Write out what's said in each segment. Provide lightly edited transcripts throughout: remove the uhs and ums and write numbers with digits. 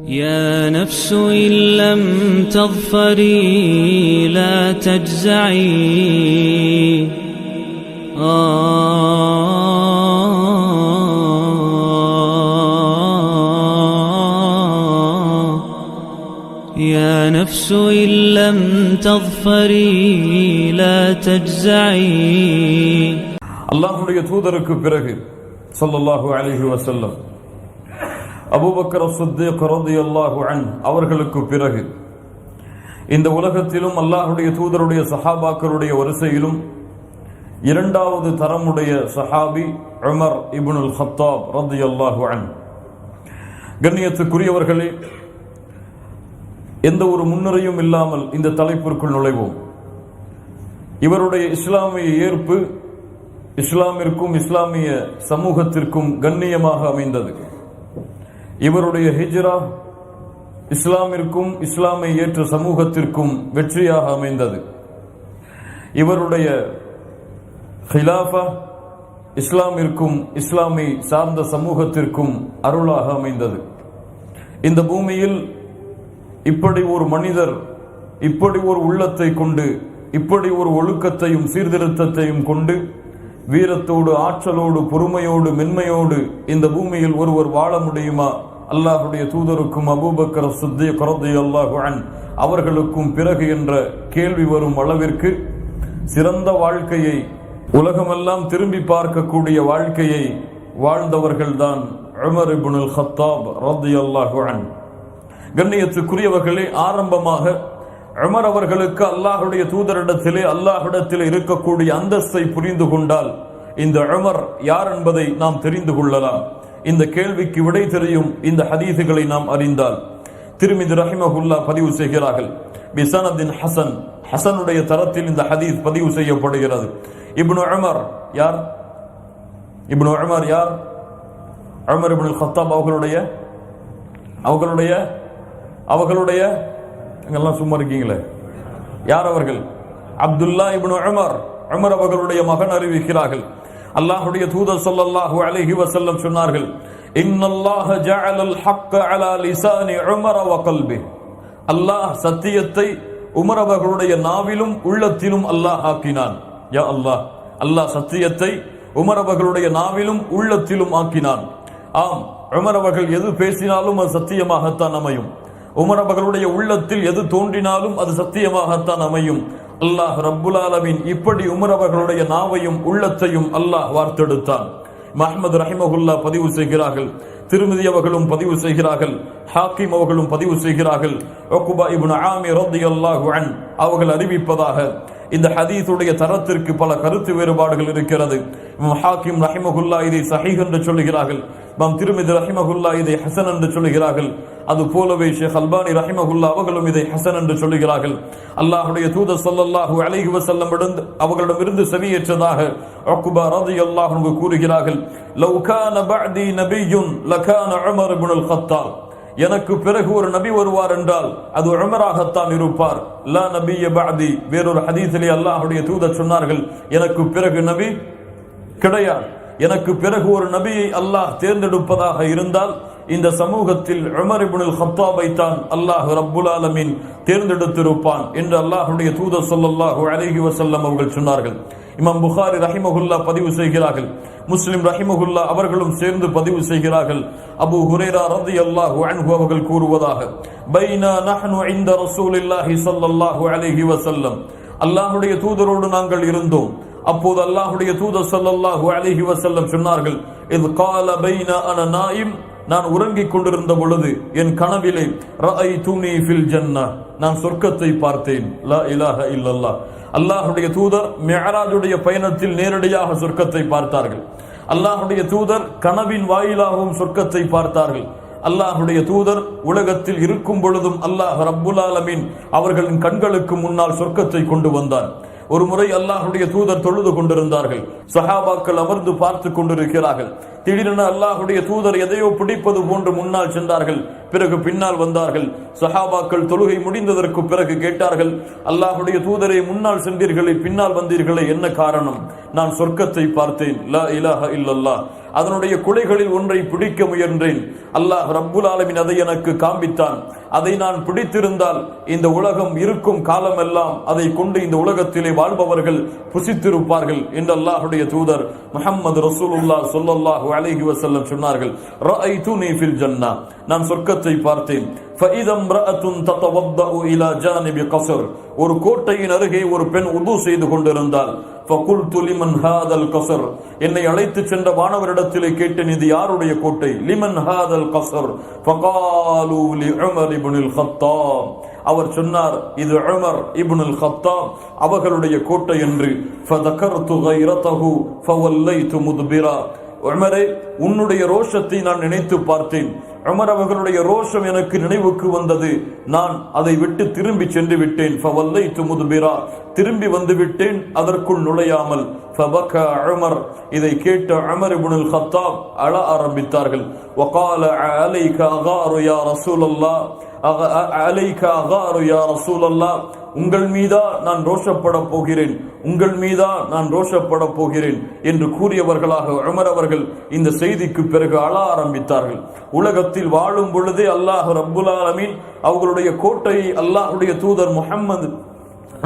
يا نفس إن لم تظفري لا تجزعي يا نفس إن لم تظفري لا تجزعي. அல்லாஹ்வுடைய தூதருக்கு பிறகு ஸல்லல்லாஹு அலைஹி வஸல்லம் அபூபக்கர் அஸ்-சித்தீக் ரலியல்லாஹு அன்ஹு அவர்களுக்கு பிறகு இந்த உலகத்திலும் அல்லாஹ்வுடைய தூதருடைய சஹாபாக்களுடைய வரிசையிலும் இரண்டாவது தரமுடைய சஹாபி உமர் இப்னுல் கத்தாப் ரலியல்லாஹு அன்ஹு. கண்ணியத்துக்குரியவர்களே, எந்த ஒரு முன்னுரையும் இல்லாமல் இந்த தலைப்பிற்குள் நுழைவோம். இவருடைய இஸ்லாமிய ஏற்பு இஸ்லாமிற்கும் இஸ்லாமிய சமூகத்திற்கும் கண்ணியமாக அமைந்தது. இவருடைய ஹிஜ்ரா இஸ்லாமிற்கும் இஸ்லாமை ஏற்ற சமூகத்திற்கும் வெற்றியாக அமைந்தது. இவருடைய ஹிலாஃபா இஸ்லாமிற்கும் இஸ்லாமை சார்ந்த சமூகத்திற்கும் அருளாக அமைந்தது. இந்த பூமியில் இப்படி ஒரு மனிதர், இப்படி ஒரு உள்ளத்தை கொண்டு, இப்படி ஒரு ஒழுக்கத்தையும் சீர்திருத்தத்தையும் கொண்டு, வீரத்தோடு ஆற்றலோடு பொறுமையோடு மென்மையோடு இந்த பூமியில் ஒருவர் வாழ முடியுமா? அல்லாஹ்வுடைய தூதருக்கும் அபூபக்கர் அஸ்-சித்தீக் ரலியல்லாஹு அன்ஹு அவர்களுக்கும் பிறகு என்ற கேள்வி வரும் அளவிற்கு சிறந்த வாழ்க்கையை, உலகமெல்லாம் திரும்பி பார்க்கக்கூடிய வாழ்க்கையை வாழ்ந்தவர்கள்தான் உமர் இப்னுல் கத்தாப் ரலியல்லாஹு அன்ஹு. கண்ணியத்துக்குரியவர்களே, ஆரம்பமாக உமர் அவர்களுக்கு அல்லாஹ்வுடைய தூதரிடத்திலே அல்லாஹ்விடத்திலே இருக்கக்கூடிய அந்தஸ்தை புரிந்து கொண்டால் இந்த உமர் யார் என்பதை நாம் தெரிந்து கொள்ளலாம். இந்த கேள்விக்கு விடை தெரியும் இந்த ஹதீஸுகளை நாம் அறிந்தால். திர்மிதி ரஹிமஹுல்லாஹ் பதிவு செய்கிறார்கள், பிஸனதின் ஹசன், ஹசனுடைய தரத்தில் இந்த ஹதீஸ் பதிவு செய்யப்படுகிறது. இப்னு உமர் யார்? இப்னு உமர் யார்? உமர் இப்னுல் கத்தாப் அவர்களுடைய எங்கெல்லாம் சும்மா இருக்கீங்களே, யார் அவர்கள்? அப்துல்லா இப்னு உமர், உமர் அவர்களுடைய மகன் அறிவிக்கிறார்கள். அல்லாஹ்வுடைய தூதர் ஸல்லல்லாஹு அலைஹி வஸல்லம் சொன்னார்கள், இன்னல்லாஹ ஜஅலல் ஹக்க அலா லிசானி உமர் வ கல்பிஹி. அல்லாஹ் சத்தியத்தை உமர் அவர்களுடைய நாவிலும் உள்ளத்திலும் அல்லாஹ் ஆக்கினான். யா அல்லாஹ், அல்லாஹ் சத்தியத்தை உமர் அவர்களுடைய நாவிலும் உள்ளத்திலும் ஆக்கினான். ஆம், உமர் அவர்கள் எது பேசினாலும் அது சத்தியமாகத்தான் அமையும். உமர் அவர்களுடைய உள்ளத்தில் எது தோன்றினாலும் அது சத்தியமாகத்தான் அமையும். அல்லாஹ் ரப்புல் ஆலமீன் இப்படி உமர் அவர்களுடைய நாவையும் உள்ளத்தையும் அல்லாஹ் வார்த்தெடுத்தான். அஹ்மத் ரஹிமஹுல்லாஹ் பதிவு செய்கிறார்கள், திர்மிதி அவர்களும் பதிவு செய்கிறார்கள், ஹாக்கிம் அவர்களும் பதிவு செய்கிறார்கள். உக்பா இப்னு ஆமிர் ரலியல்லாஹு அன்ஹு அவர்கள் அறிவிப்பதாக இந்த ஹதீஸுடைய தரத்திற்கு பல கருத்து வேறுபாடுகள் இருக்கிறது. ஹாக்கிம் ரஹிமஹுல்லாஹ் இதை சஹீஹ் என்று சொல்கிறார்கள், திர்மிதி ரஹிமஹுல்லாஹ் இதை ஹசன் என்று சொல்கிறார்கள். அது போலவே ஷேக் அல்பானி ரஹிமஹுல்லாஹ் அவர்களும் இதை ஹசன் என்று சொல்கிறார்கள். அல்லாஹ்வுடைய தூதர் ஸல்லல்லாஹு அலைஹி வஸல்லம் அவர்களிடமிருந்து செவியேற்றதாக உக்பா ரலியல்லாஹு அன்ஹு கூறுகிறார்கள், லவ் கான பஅதி நபிய்யுன் லகான உமர் இப்னுல் கத்தாப். எனக்கு பிறகு ஒரு நபி வருவார் என்றால் அது உமராகத்தான் இருப்பார். லா நபிய பஅதி. வேறொரு ஹதீஸிலே அல்லாஹ்வுடைய தூதர் சொன்னார்கள், எனக்கு பிறகு நபி கிடையாது. எனக்கு பிறகு ஒரு நபியை அல்லாஹ் தேர்ந்தெடுப்பதாக இருந்தால் இந்த சமூகத்தில் உமர் இப்னுல் கத்தாபை தான் அல்லாஹ் ரப்புல் ஆலமீன் தேர்ந்தெடுத்திருப்பான் என்று அல்லாஹ்வுடைய தூதர் ஸல்லல்லாஹு அலைஹி வஸல்லம் அவர்கள் சொன்னார்கள். இமாம் புகாரி ரஹிமஹுல்லாஹ் பதிவு செய்கிறார்கள், முஸ்லிம் ரஹிமஹுல்லாஹ் அவர்களும் சேர்ந்து பதிவு செய்கிறார்கள். அபூ ஹுரைரா ரலியல்லாஹு அன்ஹு அவர்கள் கூறுவதாக, பைனா நஹ்னு இன்த ரசூலில்லாஹி ஸல்லல்லாஹு அலைஹி வஸல்லம். அல்லாஹ்வுடைய தூதரோடு நாங்கள் இருந்தோம். அப்போது அல்லாஹ்வுடைய தூதர் ஸல்லல்லாஹு அலைஹி வஸல்லம் சொன்னார்கள், இத் கால பைனா அன நாயிம். நான் உறங்கிக் கொண்டிருந்த பொழுது என் கனவிலே ரஅய்துனி ஃபில் ஜன்னah, நான் சொர்க்கத்தை பார்த்தேன். லா இலாஹ இல்லல்லாஹ். அல்லாஹ்வுடைய தூதர் மிஅராஜுடைய பயணத்தில் நேரடியாக சொர்க்கத்தை பார்த்தார்கள். அல்லாஹ்வுடைய தூதர் கனவின் வாயிலாகவும் சொர்க்கத்தை பார்த்தார்கள். அல்லாஹ்வுடைய தூதர் உலகத்தில் இருக்கும் பொழுதும் அல்லாஹ் ரப்புல் ஆலமீன் அவர்களின் கண்களுக்கு முன்னால் சொர்க்கத்தை கொண்டு வந்தார். ஒரு முறை அல்லாஹ்வுடைய தூதர் தொழுது கொண்டிருந்தார்கள். சஹாபாக்கள் அமர்ந்து பார்த்து கொண்டிருக்கிறார்கள். திடீரென அல்லாஹ்வுடைய தூதர் எதையோ பிடிப்பது போன்று முன்னால் சென்றார்கள். பிறகு பின்னால் வந்தார்கள். சஹாபாக்கள் தொழுகை முடிந்ததற்கு பிறகு கேட்டார்கள், அல்லாஹ்வுடைய தூதரை முன்னால் சென்றீர்களே, பின்னால் வந்தீர்களே, என்ன காரணம்? நான் சொர்க்கத்தை பார்த்தேன், லா இலாஹ இல்லல்லாஹ், அதனுடைய குலைகளில் ஒன்றை பிடிக்க முயன்றேன். அல்லாஹ் ரப்புல் ஆலமீன் அதை எனக்கு காண்பித்தான். அதை நான் பிடித்திருந்தால் இந்த உலகம் இருக்கும் காலமெல்லாம் அதை கொண்டு இந்த உலகத்திலே வாழ்பவர்கள் புசித்திருப்பார்கள் என்று அல்லாஹ்வுடைய தூதர் முஹம்மது ரசூலுல்லாஹ் ஸல்லல்லாஹு அலைஹி வஸல்லம் சொன்னார்கள். ரஅய்துனி ஃபில் ஜன்னah, நான் சொர்க்கத்தை பார்த்தேன். فإذا امرأة تتوضأ إلى جانب قصر, ஒரு கோட்டையின் அருகே ஒரு பெண் உது செய்து கொண்டிருந்தாள். فقلت لمن هذا القصر, என்னை அழைத்து சென்ற வானவரிடத்திலே கேட்டேன், இது யாருடைய கோட்டை? لمن هذا القصر فقالوا لعمر بن الخطاب, அவர் சொன்னார், இது உமர் இப்னு அல் கத்தாப் அவர்களுடைய கோட்டை என்று. فذكرت غيرته فوليت مدبرا, உமரே, உன்னுடைய ரோஷத்தை நான் நினைத்து பார்த்தேன். உமர் அவர்களுடைய ரோஷம் எனக்கு நினைவுக்கு வந்தது. நான் அதை விட்டு திரும்பி சென்று விட்டேன். ஃபவல்லைது முத்பிரா, திரும்பி வந்து விட்டேன், அதற்குள் நுழையாமல். ஃபபகா உமர், இதை கேட்ட உமர் இப்னு அல் கத்தாப் அழ ஆரம்பித்தார்கள். வகால அலைக அகாரு யா ரசூலல்லாஹ், அலைக அகாரு யா ரசூலல்லாஹ், உங்கள் மீதா நான் ரோஷப்பட போகிறேன், உங்கள் மீதா நான் ரோஷப்பட போகிறேன் என்று கூறியவர்களாக உமர் அவர்கள் இந்த செய்திக்கு பிறகு அழ ஆரம்பித்தார்கள். உலகத்தில் வாழும் பொழுதே அல்லாஹ் ரப்புல் ஆலமீன் அவர்களுடைய கோட்டையை அல்லாஹ்வுடைய தூதர் முஹம்மது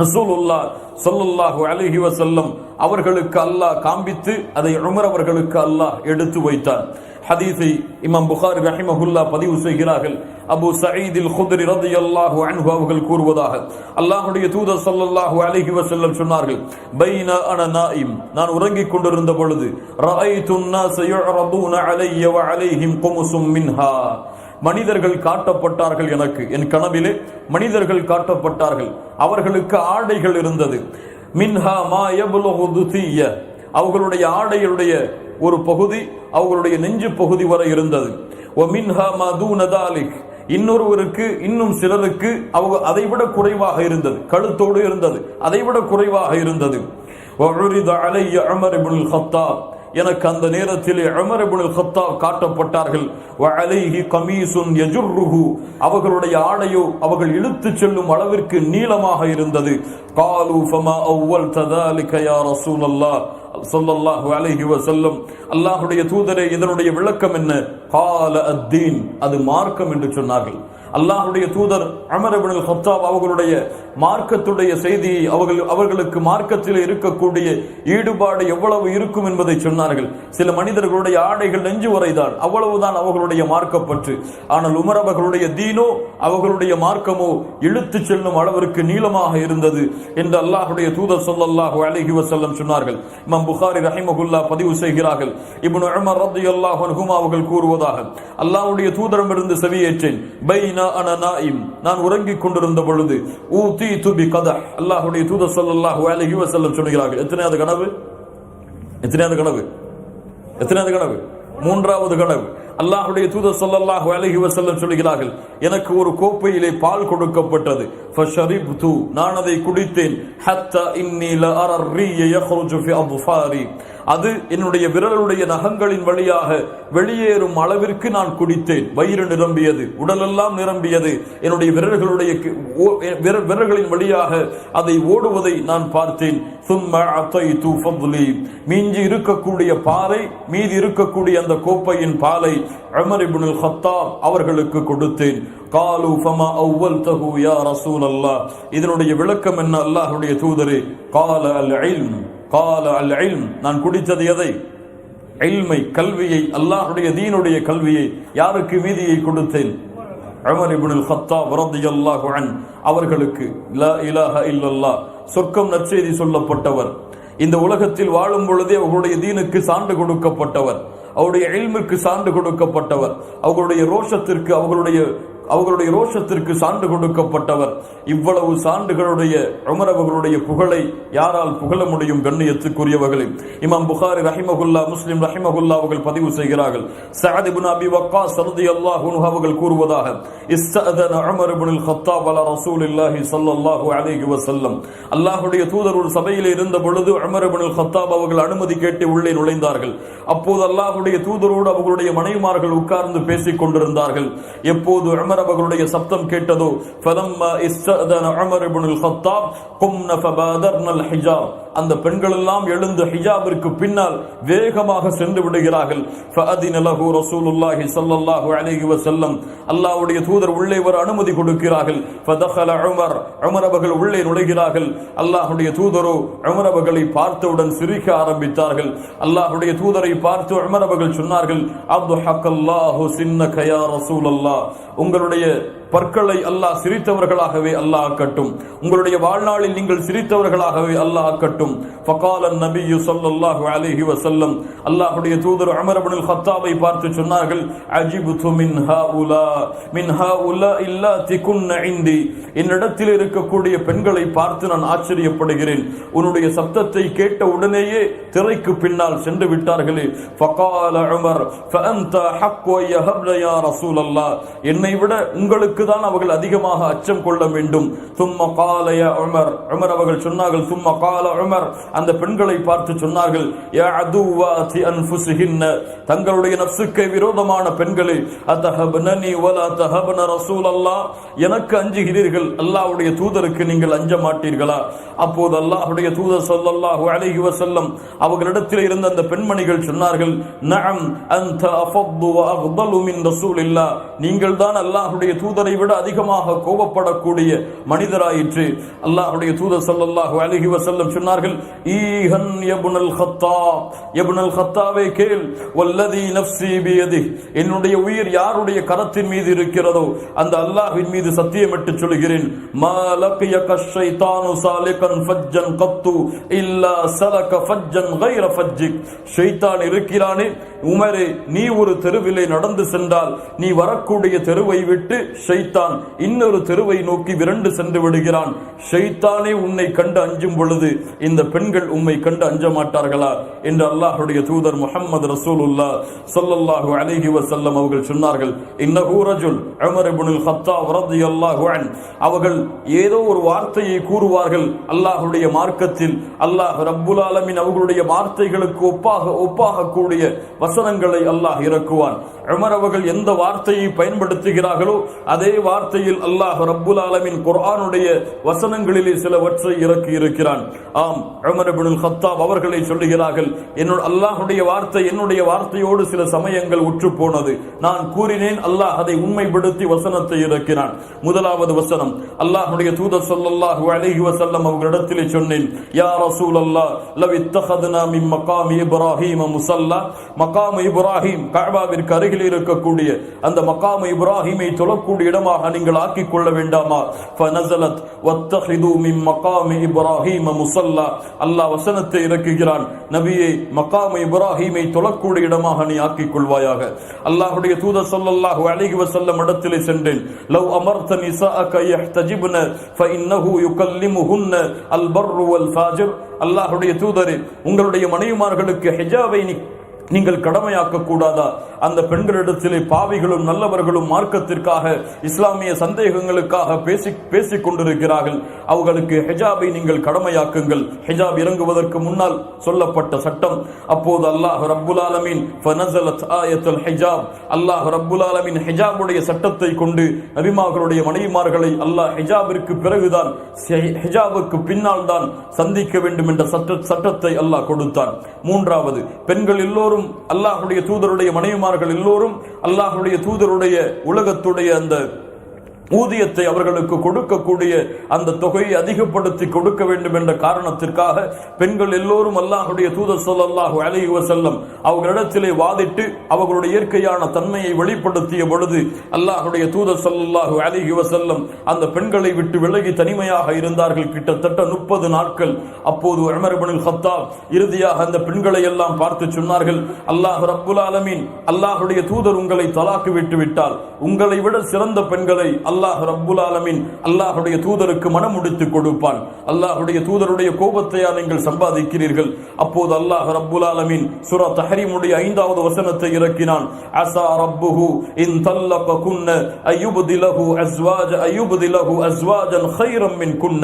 ரசூலுல்லாஹ் ஸல்லல்லாஹு அலைஹி வஸல்லம் அவர்களுக்கு அல்லாஹ் காண்பித்து அதை உமர் அவர்களுக்கு அல்லாஹ் எடுத்து வைத்தார். ஹதீஸை இமாம் புகாரி ரஹிமஹுல்லாஹ் பதிவு செய்கிறார்கள். அபூ சயீத் அல் குத்ரி ரலியல்லாஹு அன்ஹு அவர்கள் கூறுவதாக, அல்லாஹ்வுடைய தூதர் ஸல்லல்லாஹு அலைஹி வஸல்லம் சொன்னார்கள், பைன அன நாயிம், நான் உறங்கிக் கொண்டிருந்த பொழுது, ரஅய்து الناس يعرضون علي وعليهم قمص منها, மனிதர்கள் காட்டப்பட்டார்கள் எனக்கு, என் கனவிலே மனிதர்கள் காட்டப்பட்டார்கள், அவர்களுக்கு ஆடைகள் இருந்தது. மின்ஹா மா யப்லுகு துதிய, அவர்களுடைய ஆடைகளுடைய ஒரு பகுதி அவர்களுடைய நெஞ்சு பகுதி வரை இருந்தது. வ மின்ஹா மா தூன தாலிக், இன்னொருவருக்கு இன்னும் சிலருக்கு அதை விட குறைவாக இருந்தது, கழுத்தோடு இருந்தது, அதை விட குறைவாக இருந்தது. வ உரித அலைய உமர் இப்னு அல் கத்தாப், எனக்கு அந்த நேரத்திலே உமர் இப்னு அல் கத்தாப் காட்டப்பட்டார்கள். வ அலைஹி கமீசுன் யஜுர்ருஹு, அவர்களுடைய ஆடையோ அவர்கள் இழுத்து செல்லும் அளவிற்கு நீளமாக இருந்தது. காலு ஃபமா அவ்வல்த ذلك யா ரசூலல்லாஹ் ஸல்லல்லாஹு அலைஹி வஸல்லம், அல்லாஹ்வுடைய தூதரே, இதனுடைய விளக்கம் என்ன? கால அத்தீன், அது மார்க்கம் என்று சொன்னார்கள். அல்லாஹ்வுடைய தூதர் உமர் இப்னு அல் கத்தாப் அவர்களுடைய மார்க்கத்துடைய செய்தியை அவர்களுக்கு மார்க்கத்தில் இருக்கக்கூடிய ஈடுபாடு எவ்வளவு இருக்கும் என்பதை சொன்னார்கள். சில மனிதர்களுடைய ஆடைகள் நெஞ்சு வரைதான், அவ்வளவுதான் அவர்களுடைய மார்க்கப்பற்று. ஆனால் உமர் அவர்களுடைய தீனோ அவர்களுடைய மார்க்கமோ இழுத்து செல்லும் அளவிற்கு நீளமாக இருந்தது என்று அல்லாஹ்வுடைய தூதர் ஸல்லல்லாஹு அலைஹி வஸல்லம் சொன்னார்கள். இமாம் புகாரி ரஹிமஹுல்லாஹ் பதிவு செய்கிறார்கள். இப்னு உமர் ரலியல்லாஹு அன்ஹுமா அவர்கள் கூறுவதாக, அல்லாஹ்வுடைய தூதரிடமிருந்து செவியேற்றேன். பைன அன நாயிம், நான் உறங்கிக் கொண்டிருந்த பொழுது, ஊதீது பிகதஹ், அல்லாஹ்வுடைய தூதர் ஸல்லல்லாஹு அலைஹி வஸல்லம் சொல்கிறார்கள். எத்தனையாவது கனவு? எத்தனையாவது கனவு? எத்தனையாவது கனவு? மூன்றாவது கனவு. அல்லாஹ்வுடைய தூதர் ஸல்லல்லாஹு அலைஹி வஸல்லம் சொல்கிறார்கள், எனக்கு ஒரு கோப்பையிலே பால் கொடுக்கப்பட்டது. ஃபஷரிப்து, நான் அதை குடித்தேன். ஹத்தா இன்னி லஅரா ர்ரிய யக்ருஜு ஃபி அத்ஃபாரி, அது என்னுடைய விரலுடைய நகங்களின் வழியாக வெளியேறும் அளவிற்கு நான் குடித்தேன். வயிறு நிரம்பியது, உடலெல்லாம் நிரம்பியது. என்னுடைய விரல்களின் வழியாக அதை ஓடுவதை நான் பார்த்தேன். சும்ம அதைது ஃபضலி, மீதி இருக்கக்கூடிய பாலை, மீதி இருக்கக்கூடிய அந்த கோப்பையின் பாலை உமர் இப்னு அல் கத்தாப் அவர்களுக்கு கொடுத்தேன். காலு ஃபமா அவ்வல்தஹு யா ரசூலல்லாஹ், இதனுடைய விளக்கம் என்ன அல்லாஹ்வுடைய தூதரே? கால அல் இல்ம், கால அல் இல்ம், நான் குடித்தது எதை? இல்மை, கல்வியை, அல்லாஹ்வுடைய தீனுடைய கல்வியை. யாருக்கு மீதியை கொடுத்தேன்? உமர் இப்னு அல் கத்தாப் ரலியல்லாஹு அன்ஹு அவர்களுக்கு. லா இலாஹ இல்லல்லாஹ், சொர்க்கம் நற்செய்தி சொல்லப்பட்டவர், இந்த உலகத்தில் வாழும் பொழுதே அவர்களுடைய தீனுக்கு சான்று கொடுக்கப்பட்டவர், அவருடைய இல்முக்கு சான்று கொடுக்கப்பட்டவர், அவர்களுடைய ரோஷத்திற்கு அவர்களுடைய ரோஷத்திற்கு சான்று கொடுக்கப்பட்டவர். இவ்வளவு சான்றுகளுடைய உமர் அவர்களுடைய புகழை யாரால் புகழ முடியும்? கண்ணியத்துக்குரியவர்களே, இமாம் புகாரி ரஹிமஹுல்லாஹ், முஸ்லிம் ரஹிமஹுல்லாஹ் அவர்கள் பதிவு செய்கிறார்கள். சஅத் இப்னு அபி வக்காஸ் ரலியல்லாஹு அன்ஹு அவர்கள் கூறுவதாக, இஸ்தஅதன உமர் இப்னுல் கத்தாப் அலா ரசூலில்லாஹி ஸல்லல்லாஹு அலைஹி வஸல்லம். அல்லாஹ்வுடைய தூதர் ஒரு சபையில் இருந்த பொழுது உமர் இப்னுல் கத்தாப் அவர்கள் அனுமதி கேட்டு உள்ளே நுழைந்தார்கள். அப்போது அல்லாஹ்வுடைய தூதரோடு அவர்களுடைய மனைவிமார்கள் உட்கார்ந்து பேசிக் கொண்டிருந்தார்கள். எப்போது உமர் அவர்களுடைய சப்தம் கேட்டதோ ஃபலம்மா இஸ்தஅதன உமர் இப்னுல் கத்தாப் கும்ன ஃபபாதர்னல் ஹிஜாப், அந்த பெண்கள் எல்லாம் எழுந்து ஹிஜாபிற்கு பின்னால் வேகமாக சென்று விடுகிறார்கள். ஃபஅதின லஹு ரசூலுல்லாஹி ஸல்லல்லாஹு அலைஹி வஸல்லம், அல்லாஹ்வுடைய தூதர் உள்ளே வர அனுமதி கொடுக்கிறார்கள். ஃபதഖல உமர், உமர் அவர்கள் உள்ளே நுழைகிறார்கள். அல்லாஹ்வுடைய தூதரோ உமர் அவர்களை பார்த்தவுடன் சிரிக்க ஆரம்பித்தார்கள். அல்லாஹ்வுடைய தூதரை பார்த்து உமர் அவர்கள் சொன்னார்கள், அத்ஹகல்லாஹு சின்னக யா ரசூலல்லாஹ், உங்களுடைய பற்களை அல்லாஹ் சிரித்தவர்களாகவே அல்லாஹ் ஆக்கட்டும், உங்களுடைய வாழ்நாளில் நீங்கள் சிரித்தவர்களாகவே அல்லாஹ் ஆக்கட்டும். ஃபகால நபியு ஸல்லல்லாஹு அலைஹி வஸல்லம், அல்லாஹ்வுடைய தூதர் உமர் இப்னுல் கத்தாபை பார்த்து சொன்னார்கள், அஜிப்து மின் ஹாஉலா இல்லாதி குன்ன இன்தி, என்னிடத்தில் இருக்கக்கூடிய பெண்களை பார்த்து நான் ஆச்சரியப்படுகிறேன். உன்னுடைய சப்தத்தை கேட்ட உடனேயே திரைக்கு பின்னால் சென்று விட்டார்களே. ஃபகால உமர் ஃபஅன்த ஹக்கு யஹப்ன யா ரசூலல்லாஹ், என்னை விட உங்களுக்கு தான் அவர்கள் அதிகமாக அச்சம் கொள்ள வேண்டும். சும்ம கால யா உமர், உமர் அவர்கள் சொன்னார்கள், சும்ம கால உமர், அந்த பெண்களை பார்த்து சொன்னார்கள், யா அதுவாதி அன்ஃபுஸிஹின்ன, தங்களுடைய நஃப்ஸுக்கு விரோதமான பெண்களே, அதஹப்னனி வலா தஹப்ன ரசூலல்லாஹ், எனக்கு அஞ்சுகிறீர்கள், அல்லாஹ்வுடைய தூதருக்கு நீங்கள் அஞ்ச மாட்டீர்களா? அப்போது அல்லாஹ்வுடைய தூதர் ஸல்லல்லாஹு அலைஹி வஸல்லம் அவர்களிடத்தில் இருந்த அந்த பெண்மணிகள் சொன்னார்கள், நஅம் அன்த அஃபது வ அஃதலு மின் ரசூலில்லாஹ், நீங்கள் தான் அல்லாஹ்வுடைய தூதரை விட அதிகமாக கோபப்படக்கூடிய மனிதராயிற்று. அல்லாஹ்வுடைய தூதர் ஸல்லல்லாஹு அலைஹி வஸல்லம் சொன்னார்கள், ஈஹன் இப்னுல் கத்தாப், இப்னுல் கத்தாவே கேள், வல்லதி நஃப்ஸி பியதிஹ், என்னுடைய உயிர் யாருடைய கரத்தின் மீது இருக்கிறதோ அந்த அல்லாஹ்வின் மீது சத்தியமிட்டு சொல்கிறேன், மா லகியக ஷைத்தானு சாலிகன் ஃபஜ்ஜன் கத்து இல்லா சலக ஃபஜ்ஜன் கைர ஃபஜ்ஜிக், ஷைத்தான் இருக்கிறானே உமரே, நீ ஒரு தெருவிலே நடந்து சென்றால் நீ வரக்கூடிய தெருவை விட்டு ஷைத்தான் இன்னொரு தெருவை நோக்கி விரண்டு சென்று விடுகிறான். ஷைத்தானே உன்னை கண்டு அஞ்சும் பொழுது இந்த பெண்கள் உம்மை கண்டு அஞ்ச மாட்டார்களா என்று அல்லாஹ்வுடைய தூதர் முஹம்மது ரசூலுல்லாஹ் ஸல்லல்லாஹு அலைஹி வஸல்லம் அவர்கள் சொன்னார்கள். இன்னஹு ரஜுல், உமர் இப்னுல் கத்தாப் ரலியல்லாஹு அன்ஹு அவர்கள் ஏதோ ஒரு வார்த்தையை கூறுவார்கள் அல்லாஹ்வுடைய மார்க்கத்தில், அல்லாஹ் ரப்புல் ஆலமீன் அவர்களுடைய வார்த்தைகளுக்கு ஒப்பாக கூடிய வசனங்களை அல்லாஹ் இறக்குவான். உமர் அவர்கள் எந்த வார்த்தையை பயன்படுத்துகிறார்களோ அதே வார்த்தையில் அல்லாஹ் ரப்புல் ஆலமீன் குர்ஆனுடைய வசனங்களிலே சிலவற்றை இறக்கி இருக்கிறான். ஆம், உமர் இப்னுல் கத்தாப் அவர்களை சொல்லுகிறார்கள், அல்லாஹ்வுடைய வார்த்தை என்னுடைய வார்த்தையோடு சில சமயங்கள் உற்று போனது. நான் கூறினேன், அல்லாஹ் அதை உண்மைப்படுத்தி வசனத்தை இறக்கினான். முதலாவது வசனம், அல்லாஹ்வுடைய தூதர் ஸல்லல்லாஹு அலைஹி வஸல்லம் அவர்களிடத்திலே சொன்னேன், யா ரசூலல்லாஹ் லவ் இத்தഖதுனா மின் மகாமி இப்ராஹீம் முஸல்லா, மகாம் இப்ராஹீம் கஅபாவிற்கு அருகில் இருக்கக்கூடிய அந்த மகாம் இப்ராஹீமை தொழக்கூடிய இடமாக நீங்கள் ஆக்கிக் கொள்ள வேண்டாமா? ஃபனஸலத் வத்தஹிது மின் மகாமி இப்ராஹீம் முஸல்லா, அல்லாஹ் வசனத்தை இறக்குகிறான், நபியே மகாம் இப்ராஹீமை தொழக்கூடிய இடமாக நீ ஆக்கிக் கொள்வாயாக. அல்லாஹ்வுடைய தூதர் ஸல்லல்லாஹு அலைஹி வஸல்லம் இடத்திலே சென்றேன், லவ் அமர்த நிசாஅக யஹ்தஜிப்ன ஃபஇன்னஹு யுகல்லிமுஹுன்ன அல் பர்ரு வல் ஃபாஜிர், அல்லாஹ்வுடைய தூதரே உங்களுடைய மனைவிமார்களுக்கு ஹிஜாபை நீங்கள் கடமையாக்க கூடாதா? அந்த பெண்களிடத்திலே பாவிகளும் நல்லவர்களும் மார்க்கத்திற்காக இஸ்லாமிய சந்தேகங்களுக்காக பேசிக் கொண்டிருக்கிறார்கள். அவர்களுக்கு ஹிஜாபை நீங்கள் கடமையாக்குங்கள். ஹிஜாப் இறங்குவதற்கு முன்னால் சொல்லப்பட்ட சட்டம். அப்போது அல்லாஹ் ரப்புல் ஆலமீன் ஃபனஸலத் ஆயத்துல் ஹிஜாப், அல்லாஹ் ரப்புல் ஆலமீன் ஹிஜாபுடைய சட்டத்தை கொண்டு நபிமார்களுடைய மனைவிமார்களை அல்லாஹ் ஹிஜாபிற்கு பிறகுதான், ஹிஜாபுக்கு பின்னால் தான் சந்திக்க வேண்டும் என்ற சட்டத்தை அல்லாஹ் கொடுத்தான். மூன்றாவது, பெண்கள் எல்லோரும் அல்லாஹ்வுடைய தூதருடைய மனைவிமார்கள் எல்லோரும் அல்லாஹ்வுடைய தூதருடைய உலகத்துடைய அந்த ஊதியத்தை அவர்களுக்கு கொடுக்கக்கூடிய அந்த தொகையை அதிகப்படுத்தி கொடுக்க வேண்டும் என்ற காரணத்திற்காக பெண்கள் எல்லோரும் அல்லாஹ்வுடைய தூதர் ஸல்லல்லாஹு அலைஹி வஸல்லம் அவர்களிடத்திலே வாதிட்டு அவர்களுடைய இயற்கையான தன்மையை வெளிப்படுத்திய பொழுது அல்லாஹ்வுடைய தூதர் ஸல்லல்லாஹு அலைஹி வஸல்லம் அந்த பெண்களை விட்டு விலகி தனிமையாக இருந்தார்கள் கிட்டத்தட்ட 30 நாட்கள். அப்போது உமர் இப்னுல் கத்தாப் இறுதியாக அந்த பெண்களை எல்லாம் பார்த்து சொன்னார்கள், அல்லாஹ் ரப்புல் ஆலமீன், அல்லாஹ்வுடைய தூதர் உங்களை தலாக்கு விட்டு விட்டால் உங்களை விட சிறந்த பெண்களை அல்லாஹ் அல்லாஹ் ரப்புல் ஆலமீன் அல்லாஹுடைய தூதருக்கு மனம் முடித்து கொடுப்பான். அல்லாஹுடைய தூதருடைய கோபத்தையா நீங்கள் சம்பாதிக்கிறீர்கள்? அப்போது அல்லாஹ் ரப்புல் ஆலமீன் சூரா தஹ்ரீமுடைய 5வது வசனத்தை இறக்கினான். அஸா ரப்புஹு இன் தல்லககுன்ன அய்யுப்திலஹு அஸ்வாஜன் கைரம் மின் குன்ன.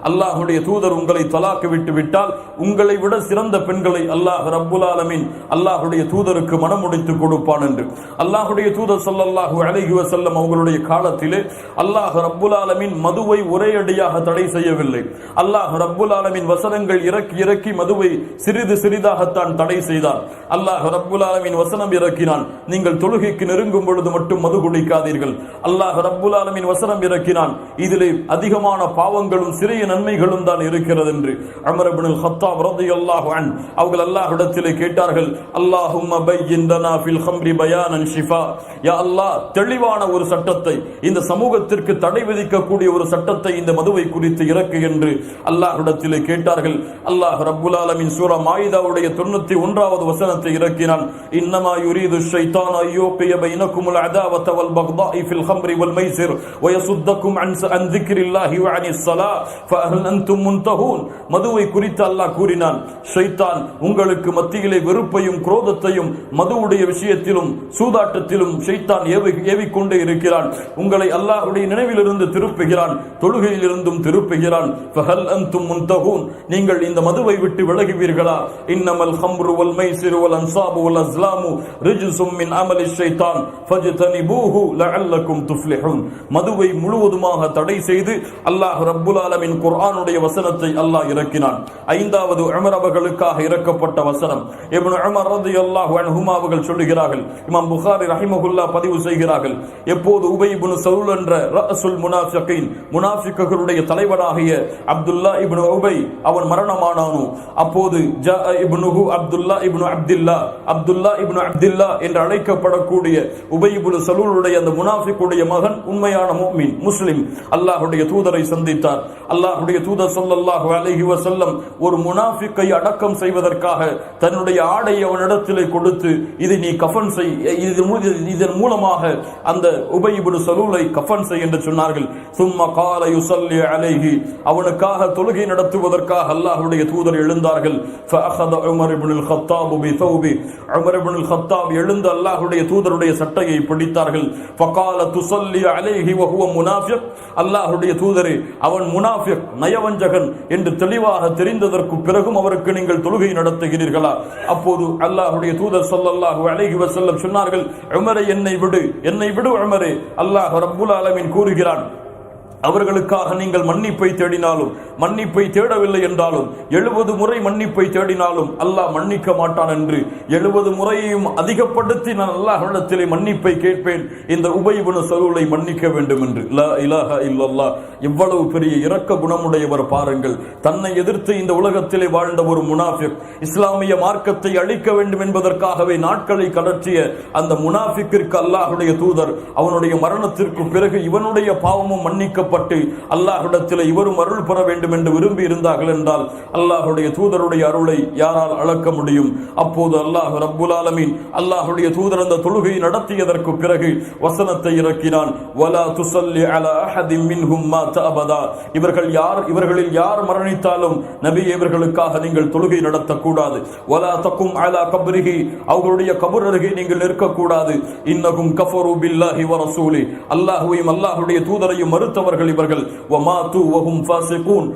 அல்லாஹுடைய தூதர் உங்களை தலாக்கு விட்டு விட்டால் உங்களை விட சிறந்த பெண்களை அல்லாஹ் ரப்புல் ஆலமீன் அல்லாஹுடைய தூதருக்கு மனம் முடித்து கொடுப்பான் என்று. அல்லாஹுடைய தூதர் ஸல்லல்லாஹு அலைஹி வஸல்லம் அவர்களுடைய காலத்திலே அல்லாஹ் ரப்புல் ஆலமீன் மதுவை ஒரே அடியாக தடை செய்யவில்லை. அல்லாஹ் ரப்புல் ஆலமீன் வசனங்கள் இறக்கி இறக்கி மதுவை சிறிது சிறிதாகத்தான் தடை செய்தார். அல்லாஹ் ரப்புல் ஆலமீன் வசனம் இறக்கினான், நீங்கள் தொழுகைக்கு நெருங்கும் பொழுது மட்டும் மது குடிக்காதீர்கள். அல்லாஹ் ரப்புல் ஆலமீன் வசனம் இறக்கினான், இதிலே அதிகமான பாவங்களும் சிறிய நன்மைகளும் தான் இருக்கிறது என்று. உமர் இப்னுல் கத்தாப் ரலியல்லாஹு அன்ஹு அவர்கள் அல்லாஹ்விடத்திலே கேட்டார்கள், அல்லாஹும்ம பய்யின் லனா ஃபில் ஹம்ரி பயானன் ஷிஃபா. யா அல்லாஹ், தெளிவான ஒரு சட்டத்தை, இந்த சமூகத்திற்கு தடை விதிக்கக்கூடிய ஒரு சட்டத்தை இந்த மதுவை குறித்து இறக்கு என்று அல்லாஹ்விடத்திலே கேட்டார்கள். அல்லாஹ் ரப்புல் ஆலமீன் சூரா மாயிதாவுடைய 91வது வசனத்தை இறக்கினான். இன்னமா யுரீது ஷைத்தானு அய்யூகிய பைனகுமுல் அதாவத வல் பக்தாஇ ஃபில் ஹம்ரி வல் மைசிர் வ யசுத்தகும் அன் ذிக்ரில்லாஹி வ அனிஸ் ஸலாத் ஃபஹல் அன்தும் முன்தஹூன். மதுவை குறித்து அல்லாஹ் கூறினான், ஷைத்தான் உங்களுக்கு மத்தியிலே வெறுப்பையும் குரோதத்தையும் மதுவுடைய விஷயத்திலும் சூதாட்டத்திலும் ஷைத்தான் ஏவிக்கொண்டே இருக்கிறான். உங்களை அல்லாஹ்வுடைய நினைவிலிருந்து திருப்புகிறான், தொழுகையிலிருந்தும் திருப்புகிறான். ஃபஹல் அன்தும் முன்தஹூன், நீங்கள் இந்த மதுவை விட்டு விலகுவீர்களா? இன்னமல் ஹம்ரு வல் மைசிரு வல் அன்சாபு வல் அஸ்லாமு ரிஜ்சும் மின் அமலி ஷைத்தான் ஃபஜ்தனிபூஹு லஅல்லகும் துஃப்லிஹூன். மதுவை முழுவதுமாக தடை செய்து அல்லாஹ் ரப்புல் ஆலமீன் குர்ஆனுடைய வசனத்தை அல்லாஹ் இறக்கினான். 5வது உமர் அவர்களுக்காக இறக்கப்பட்ட வசனம். இப்னு உமர் ரலியல்லாஹு அன்ஹுமா அவர்கள் சொல்லுகிறார்கள், இமாம் புகாரி ரஹிமஹுல்லாஹ் பதிவு செய்கிறார்கள், எப்போது உபை இப்னு சலூல் என்ற ரஅசுல் முனாஃபிகீன், முனாஃபிக்குகளுடைய தலைவராகிய அப்துல்லா இப்னு உபை அவன் மரணமானானோ, அப்போது ஜா இப்னுஹு அப்துல்லா இப்னு அப்துல்லா என்று அழைக்கப்படக்கூடிய உபை இப்னு சலூலுடைய அந்த முனாஃபிக்குடைய மகன் உண்மையான முஃமின் முஸ்லிம் அல்லாஹ்வுடைய தூதரை சந்தித்தார். அல்லாஹ்வுடைய தூதர் ஸல்லல்லாஹு அலைஹி வஸல்லம் ஒரு முனாஃபிக்கை அடக்கம் செய்வதற்காக தன்னுடைய ஆடை அவனிடத்திலே கொடுத்து, இதை நீ கஃபன் செய், இதன் மூலமாக அந்த உபை இப்னு சலூலை கஃபன் செய் என்று சொன்னார்கள். சும்ம கால யுஸல்லி அலைஹி, அவனுக்காக தொழுகை நடத்துவதற்காக அல்லாஹ்வுடைய தூதர் எழுந்தார்கள். ஃபஅഖத உமர் இப்னுல் கத்தாப் பிதௌபி, உமர் இப்னுல் கத்தாப் எழுந்து அல்லாஹ்வுடைய தூதருடைய சட்டையை பிடித்தார்கள். ஃபகால துஸல்லி அலைஹி வ ஹுவ முனாஃபிக், அல்லாஹ்வுடைய தூதரே அவன் முனாஃபிக், நயவஞ்சகன் என்று தெளிவாக தெரிந்ததற்கு பிறகும் அவருக்கு நீங்கள் தொழுகை நடத்துகிறீர்களா? அப்போது அல்லாஹ்வுடைய தூதர் ஸல்லல்லாஹு அலைஹி வஸல்லம் சொன்னார்கள், உமரே என்னை விடு உமரே. அல்லாஹ் ரப்புல் ஆலமீன் கூறுகிறான், அவர்களுக்காக நீங்கள் மன்னிப்பை தேடினாலும், மன்னிப்பை தேடவில்லை என்றாலும், 70 முறை மன்னிப்பை தேடினாலும் அல்லாஹ் மன்னிக்க மாட்டான் என்று. 70 முறையையும் அதிகப்படுத்தி நான் அல்லாஹ்விடத்திலே மன்னிப்பை கேட்பேன், இந்த உபை இப்னு சலூலை மன்னிக்க வேண்டும் என்று. லா இலாஹ இல்லல்லாஹ். எவ்வளவு பெரிய இரக்க குணமுடையவர் பாருங்கள். தன்னை எதிர்த்து இந்த உலகத்திலே வாழ்ந்த ஒரு முனாஃபிக், இஸ்லாமிய மார்க்கத்தை அழிக்க வேண்டும் என்பதற்காகவே நாட்களை கடற்றிய அந்த முனாஃபிக்கிற்கு அல்லாஹ்வுடைய தூதர் அவனுடைய மரணத்திற்கு பிறகு இவனுடைய பாவமும் மன்னிக்கப்பட்டு அல்லாஹ்விடத்தில் இவரும் அருள் பெற வேண்டும் என்று விரும்பி இருந்தார்கள் என்றால் அல்லாஹ்வுடைய தூதருடைய அருளை யாரால் அளக்க முடியும்? அப்போது அல்லாஹ் ரப்புல் ஆலமீன் அல்லாஹ்வுடைய தூதர் அந்த தொழுகை நடத்தியதற்கு பிறகு வசனத்தை இறக்கினான். வலா துஸல்லி அலா அஹதின் மின்ஹும் மாத அபதா, இவர்களில் யார் மரணித்தாலும் நபியே இவர்களுக்காக நீங்கள் தொழுகை நடத்தக்கூடாது. வலா தகும் அலா கப்ரிஹி, அவர்களுடைய கபர் அருகே நீங்கள் நிற்கக்கூடாது. இன்னஹும் கஃபரு பில்லாஹி வ ரசூலி, அல்லாஹ்வையும் அல்லாஹ்வுடைய தூதரையும் மறுத்தவர்கள் இவர்கள். வமாது வஹும் ஃபாஸிகூன்,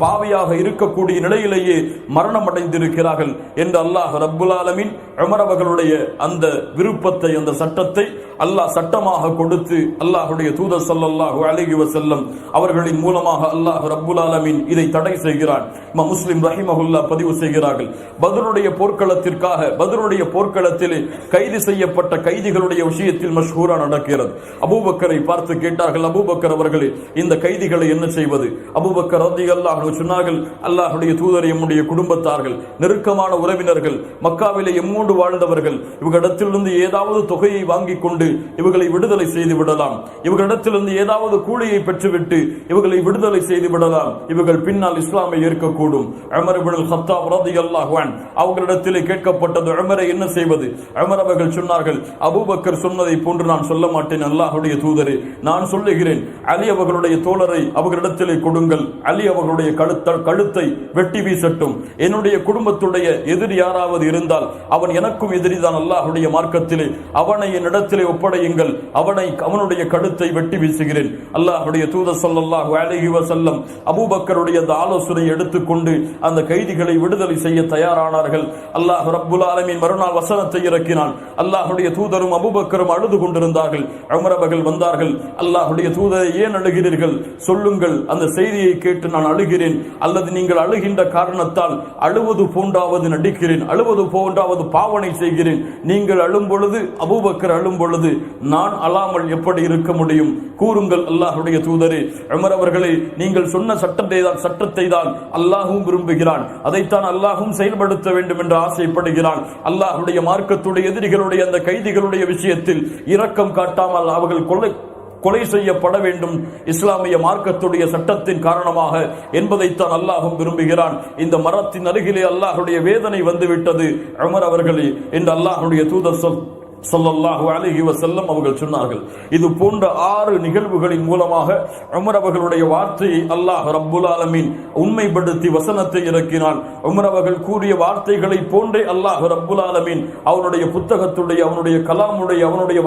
பாவியாக இருக்கக்கூடிய நிலையிலேயே மரணம் அடைந்திருக்கிறார்கள் என்று அல்லாஹ் ரப்புல் ஆலமீன் உமர் அவர்களுடைய அந்த விருப்பத்தை, அந்த சட்டத்தை அல்லாஹ் சட்டமாக கொடுத்து அல்லாஹ்வுடைய தூதர் ஸல்லல்லாஹு அலைஹி வஸல்லம் அவர்களின் மூலமாக அல்லாஹ் ரப்புல் ஆலமீன் இதை தடை செய்கிறான். இமாம் முஸ்லிம் ரஹிமஹுல்லாஹ் பதிவு செய்கிறார்கள், பத்ருடைய போர்க்களத்திலே கைது செய்யப்பட்ட கைதிகளுடைய விஷயத்தில் மஷ்ஹூரா நடக்கிறது. அபூபக்கரை பார்த்து கேட்டார்கள், அபூபக்கர் அவர்களே இந்த கைதிகளை என்ன செய்வது? அபூபக்கர் ரலியல்லாஹு அன்ஹு சொன்னார்கள், அல்லாஹ்வுடைய தூதர், எம்முடைய குடும்பத்தார்கள், நெருக்கமான உறவினர்கள், மக்காவிலே எம்மோடு வாழ்ந்தவர்கள், இவர்களிடத்திலிருந்து ஏதாவது தொகையை வாங்கிக் கொண்டு இவர்களை விடுதலை செய்து விடலாம், இவர்களிடத்திலிருந்து ஏதாவது கூலியை பெற்றுவிட்டு இவர்களை விடுதலை செய்து விடலாம், இவர்கள் பின்னால் இஸ்லாமை ஏற்கக்கூடும். உமர் இப்னு அல்-கத்தாப் ரலியல்லாஹு அன்ஹு அவர்களிடத்திலே கேட்கப்பட்டது, உமரை என்ன செய்வது? உமர் அவர்கள் சொன்னார்கள், அபூபக்கர் சொன்னதை போன்று நான் சொல்ல மாட்டேன் அல்லாஹ்வுடைய தூதரே, நான் சொல்லுகிறேன், அலி அவர்களுடைய தோழரை அவர்களிடத்திலே கொடுங்கள், அலி அவர்களுடைய கழுத்தை வெட்டி வீசட்டும். என்னுடைய குடும்பத்துடைய எதிரி யாராவது இருந்தால் அவன் எனக்கும் எதிரிதான் அல்லாஹ்வுடைய மார்க்கத்திலே, அவனை என்னிடத்திலே ஒப்படையுங்கள், அவனுடைய கழுத்தை வெட்டி வீசுகிறேன். அல்லாஹ்வுடைய தூதர் ஸல்லல்லாஹு அலைஹி வஸல்லம் அபூபக்கருடைய அந்த ஆலோசனையை எடுத்துக்கொண்டு அந்த கைதிகளை விடுதலை செய்ய தயாரானார்கள். அல்லாஹ் ரப்புல் ஆலமீன் மறுநாள் வசனத்தை இறக்கினான். அல்லாஹ்வுடைய தூதரும் அபூபக்கரும் அழுது கொண்டிருந்தார்கள். உமர் அவர்கள் வந்தார்கள். அல்லாஹ்வுடைய தூதரை, ஏன் அழுகிறீர்கள்? சொல்லுங்கள், அந்த செய்தியை கேட்டு நான் அழுகிறேன், அல்லது நீங்கள் அழுகின்ற காரணத்தால் அழுவது போன்றாவது நடிக்கிறேன், அழுவது போன்றாவது பாவனை செய்கிறேன். நீங்கள் அழும் பொழுது, அபூபக்கர் அழும் பொழுது நான் அழாமல் எப்படி இருக்க முடியும்? கூறுங்கள் அல்லாஹ்வுடைய தூதரே. உமர் அவர்களே, நீங்கள் சொன்ன சட்டத்தை தான் அல்லாஹும் விரும்புகிறான், அதைத்தான் அல்லாஹும் செயல்படுத்த வேண்டும் என்று ஆசைப்படுகிறான். அல்லாஹ்வுடைய மார்க்கத்துடைய எதிரிகளுடைய அந்த கைதிகளுடைய விஷயத்தில் இரக்கம் காட்டாமல் அவர்கள் கொலை செய்யப்பட வேண்டும் இஸ்லாமிய மார்க்கத்துடைய சட்டத்தின் காரணமாக என்பதைத்தான் அல்லாஹும் விரும்புகிறான். இந்த மரத்தின் அருகிலே அல்லாஹ்வுடைய வேதனை வந்துவிட்டது உமர் அவர்களே என்று அல்லாஹ்வுடைய தூதர் ஸல்லல்லாஹு அலைஹி வஸல்லம் அவர்கள் சொன்னார்கள். இது போன்ற 6 நிகழ்வுகளின் மூலமாக உமர் அவர்களுடைய வார்த்தையை அல்லாஹ் ரப்புல் ஆலமீன் உண்மைப்படுத்தி வசனத்தை இறக்கினான். உமர் அவர்கள் கூறிய வார்த்தைகளை போன்றே அல்லாஹ் ரப்புல் ஆலமீன் அவனுடைய புத்தகத்துடைய, அவனுடைய கலாமுடைய, அவனுடைய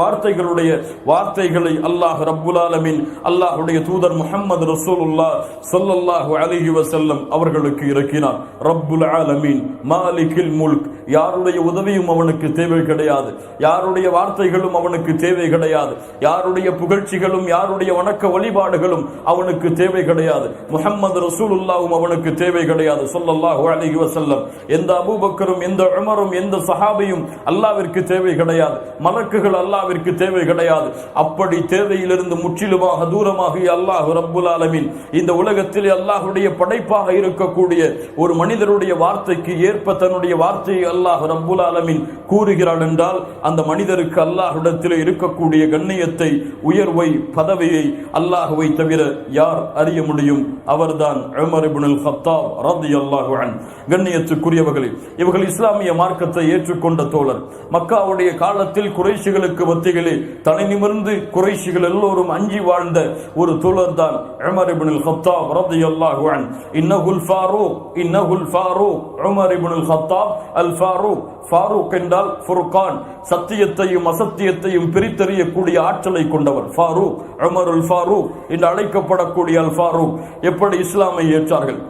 வார்த்தைகளை அல்லாஹ் ரப்புல் ஆலமீன் அல்லாஹ்வுடைய தூதர் முஹம்மது ரசூலுல்லாஹ் ஸல்லல்லாஹு அலைஹி வஸல்லம் அவர்களுக்கு இறக்கினார். ரப்புல் ஆலமீன் மாலிகில் முல்க், யாருடைய உதவியும் அவனுக்கு தேவை கிடையாது, யாருடைய வார்த்தைகளும் அவனுக்கு தேவை கிடையாது, யாருடைய புகழ்ச்சிகளும் யாருடைய வணக்க வழிபாடுகளும் அவனுக்கு தேவை கிடையாது, முஹம்மது ரசூலுல்லாஹும் அவனுக்கு தேவை கிடையாது ஸல்லல்லாஹு அலைஹி வஸல்லம். எந்த அபூபக்கரும், எந்த உமரும், எந்த சஹாபியும் அல்லாஹ்விற்கு தேவை கிடையாது, மலக்குகள் அல்லாஹ்விற்கு தேவை கிடையாது. அப்படி தேவையிலிருந்து முற்றிலுமாக தூரமாகிய அல்லாஹ் ரப்புல் ஆலமீன் இந்த உலகத்திலே அல்லாஹ்வுடைய படைப்பாக இருக்கக்கூடிய ஒரு மனிதருடைய வார்த்தைக்கு ஏற்ப தன்னுடைய வார்த்தையை அல்லாஹ் ரப்புல் ஆலமீன் கூறுகிறான் என்றால் அந்த மனிதருக்கு அல்லாஹ்விடத்தில் இருக்கக்கூடிய கண்ணியத்தை, உயர்வை, பதவியை அல்லாஹ்வை தவிர யார் அறிய முடியும்? அவர்தான் உமர் இப்னு அல்-கத்தாப் ரலியல்லாஹு அன்ஹு. கண்ணியத்துக்குரியவர்களே, இவர்கள் இஸ்லாமிய மார்க்கத்தை ஏற்றுக்கொண்ட தோழர். மக்காவுடைய காலத்தில் குறைஷிகளுக்கு மத்தியிலே தலை நிமிர்ந்து குறைஷிகள் எல்லோரும் அஞ்சி வாழ்ந்த ஒரு தோழர் தான் உமர் இப்னு அல்-கத்தாப் ரலியல்லாஹு அன்ஹு. இன்னஹுல் ஃபாரூக் உமர் இப்னு அல்-கத்தாப் அல்-ஃபாரூக். ஃபாரூக் என்றால் ஃபுர்கான், சத்தியத்தையும் அசத்தியத்தையும் பிரித்தறியக்கூடிய ஆற்றலை கொண்டவர். ஃபாரூக், உமருல் ஃபாரூக் என்று அழைக்கப்படக்கூடிய அல் ஃபாரூக். எப்படி இஸ்லாமை ஏற்றார்கள்?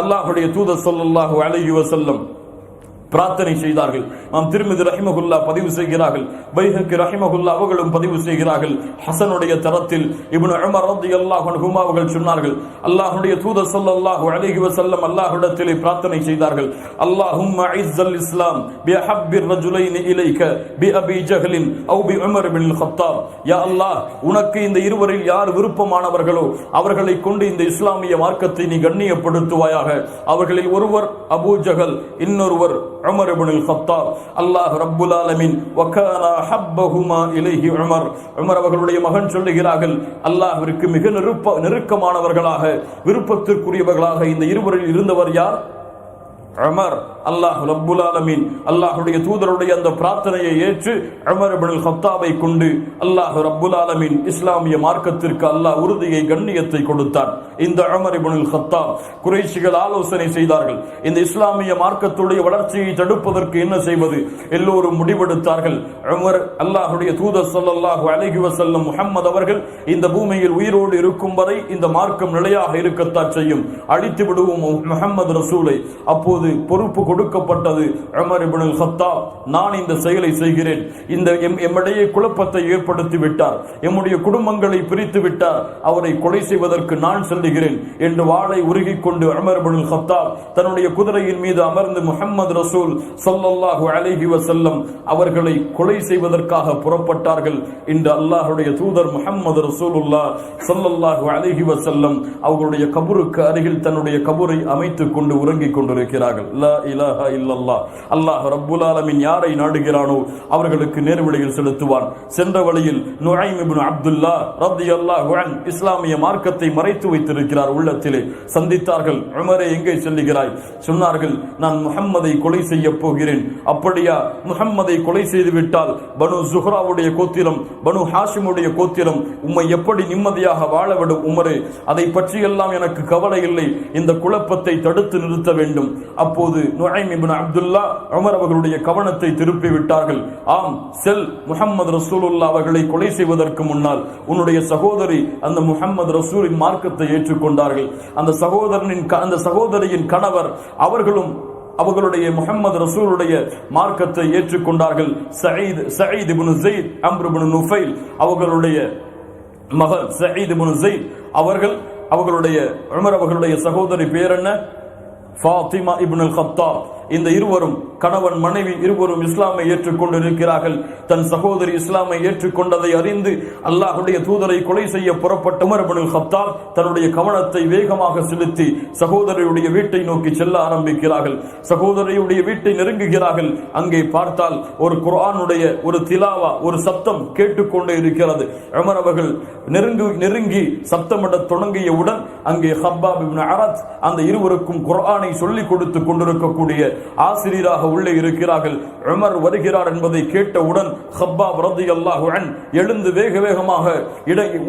அல்லாஹ்வுடைய தூதர் ஸல்லல்லாஹு அலைஹி வஸல்லம் பிரார்த்தனை செய்தார்கள். நாம் திர்மிதி ரஹிமஹுல்லா பதிவு செய்கிறார்கள், பைஹக்கி ரஹிமஹுல்லா அவர்களும் பதிவு செய்கிறார்கள். ஹசனுடைய தரத்தில் இப்னு உமர் ரலியல்லாஹு அன்ஹு அவர்கள் சொன்னார்கள், அல்லாஹ்வுடைய தூதர் ஸல்லல்லாஹு அலைஹி வஸல்லம் அல்லாஹ்விடத்திலே பிரார்த்தனை செய்தார்கள், அல்லாஹும்ம இஸ்ஸல் இஸ்லாம் பி ஹப்பிர் ரஜுலைன் இலைக பி அபி ஜஹலின் அவ் பி உமர் இப்னு அல்-கத்தாப். யா அல்லாஹ், உனக்கு இந்த இருவரில் யார் விருப்பமானவர்களோ அவர்களை கொண்டு இந்த இஸ்லாமிய மார்க்கத்தை நீ கண்ணியப்படுத்துவாயாக. அவர்களில் ஒருவர் அபூ ஜஹல், இன்னொருவர் உமர் இப்னு அல்-கத்தாப். அல்லாஹ் ரப்புல் ஆலமீன் வகானா ஹப்பஹுமா இலைஹி உமர். உமர் அவர்களுடைய மகன் சொல்லுகிறார்கள், அல்லாஹ்விற்கு மிக நெருக்கமானவர்களாக, விருப்பத்திற்குரியவர்களாக இந்த இருவரில் இருந்தவர் யார்? உமர். அல்லாஹ் ரப்புல் ஆலமீன் அல்லாஹ்வுடைய தூதருடைய அந்த பிரார்த்தனையை ஏற்று உமர் இப்னு அல்-கத்தாபை கொண்டு அல்லாஹ் ரப்புல் ஆலமீன் இஸ்லாமிய மார்க்கத்திற்கு அல்லாஹ் உறுதியை, கண்ணியத்தை கொடுத்தார். இந்த உமர் இப்னு அல்-கத்தாப் குறைஷிகள் ஆலோசனை செய்தார்கள், இந்த இஸ்லாமிய மார்க்கத்துடைய வளர்ச்சியை தடுப்பதற்கு என்ன செய்வது? எல்லோரும் முடிவெடுத்தார்கள். உமர், அல்லாஹ்வுடைய தூதர் ஸல்லல்லாஹு அலைஹி வஸல்லம் முஹம்மது அவர்கள் இந்த பூமியில் உயிரோடு இருக்கும் வரை இந்த மார்க்கம் நிலையாக இருக்கத்தான் செய்யும், அழித்து விடுவோம் முஹம்மது ரசூலை. அப்போது அப்போது பொறுப்பு கொடுக்கப்பட்டது. உமர் இப்னுல் கத்தாப், நான் இந்த செயலை செய்கிறேன், இந்த எம்மிடையே குழப்பத்தை ஏற்படுத்தி விட்டார், எம்முடைய குடும்பங்களை பிரித்து விட்டார், அவரை கொலை செய்வதற்கு நான் செல்லுகிறேன் என்று வாளை உருகிக் கொண்டு உமர் இப்னுல் கத்தாப் தன்னுடைய குதிரையின் மீது அமர்ந்து முஹம்மது ரசூல் ஸல்லல்லாஹு அலைஹி வஸல்லம் அவர்களை கொலை செய்வதற்காக புறப்பட்டார்கள். இன்று அல்லாஹ்வுடைய தூதர் முஹம்மது ரசூலுல்லாஹ் ஸல்லல்லாஹு அலைஹி வஸல்லம் அவர்களுடைய கபருக்கு அருகில் தன்னுடைய கபரை அமைத்துக் கொண்டு உறங்கிக் கொண்டிருக்கிறார்கள். லா இலாஹா இல்லல்லாஹ். அல்லாஹ் ரப்புல் ஆலமீன் யாரை நாடுகிறானோ அவர்களுக்கு நேர்வழியில் செலுத்துவான். சென்ற வழியில் நுஐம் இப்னு அப்துல்லா ரலியல்லாஹு அன்ஹு இஸ்லாமிய மார்க்கத்தை மறைத்து வைத்திருக்கிறார் உள்ளத்திலே. சந்தித்தார்கள். உமரே, எங்கே செல்லுகிறாய்? சொன்னார்கள், நான் முஹம்மதை கொலை செய்ய போகிறேன். அப்படியா? முஹம்மதை கொலை செய்து விட்டால் பனு ஜுஹ்ராவுடைய கோத்திரம், பனு ஹாஷிமுடைய கோத்திரம் உம்மை எப்படி நிம்மதியாக வாழவிடும் உமரே? அதை பற்றி எல்லாம் எனக்கு கவலை இல்லை. இந்த குழப்பத்தை தடுத்து நிறுத்த வேண்டும். அப்போது நுஐம் இப்னு அப்துல்லா உமர் அவர்களுடைய கவனத்தை திருப்பி விட்டார்கள். ஆம், செல், முஹம்மது ரசூலுல்லாஹ் அவர்களை கொலை செய்வதற்கு முன்னால் உன்னுடைய சகோதரி அந்த முஹம்மது ரசூலின் மார்க்கத்தை ஏற்றுக்கொண்டார்கள். அந்த சகோதரியின் கணவர் அவர்களும் அவர்களுடைய முஹம்மது ரசூலுடைய மார்க்கத்தை ஏற்றுக்கொண்டார்கள். சயீத் இப்னு ஸைத் அம்ர் இப்னு நுஃபைல் அவர்களுடைய மகள் சயீத் இப்னு ஸைத் அவர்களுடைய உமர் அவர்களுடைய சகோதரி பேர் என்ன? ஃபாத்திமா இப்னுல் கத்தாப். இந்த இருவரும், கணவன் மனைவி இருவரும் இஸ்லாமை ஏற்றுக்கொண்டிருக்கிறார்கள். தன் சகோதரி இஸ்லாமை ஏற்றுக்கொண்டதை அறிந்து அல்லாஹ்வுடைய தூதரை கொலை செய்ய புறப்பட்ட உமர் இப்னுல் கத்தாப் தன்னுடைய கவனத்தை வேகமாக செலுத்தி சகோதரியுடைய வீட்டை நோக்கி செல்ல ஆரம்பிக்கிறார்கள். சகோதரியுடைய வீட்டை நெருங்குகிறார்கள். அங்கே பார்த்தால் ஒரு குர்ஆனுடைய ஒரு திலாவா, ஒரு சத்தம் கேட்டுக்கொண்டே இருக்கிறது. உமர் அவர்கள் நெருங்கி சத்தமிட தொடங்கியவுடன் அங்கே ஹப்பாப் இப்னு அரத் அந்த இருவருக்கும் குர்ஆனை சொல்லிக் கொடுத்து கொண்டிருக்கக்கூடிய ஆசிரியராக உள்ளே இருக்கிறார்கள். உமர் வருகிறார் என்பதை கேட்டவுடன் ஹப்பாப் ரலியல்லாஹு அன்ஹு எழுந்து வேக வேகமாக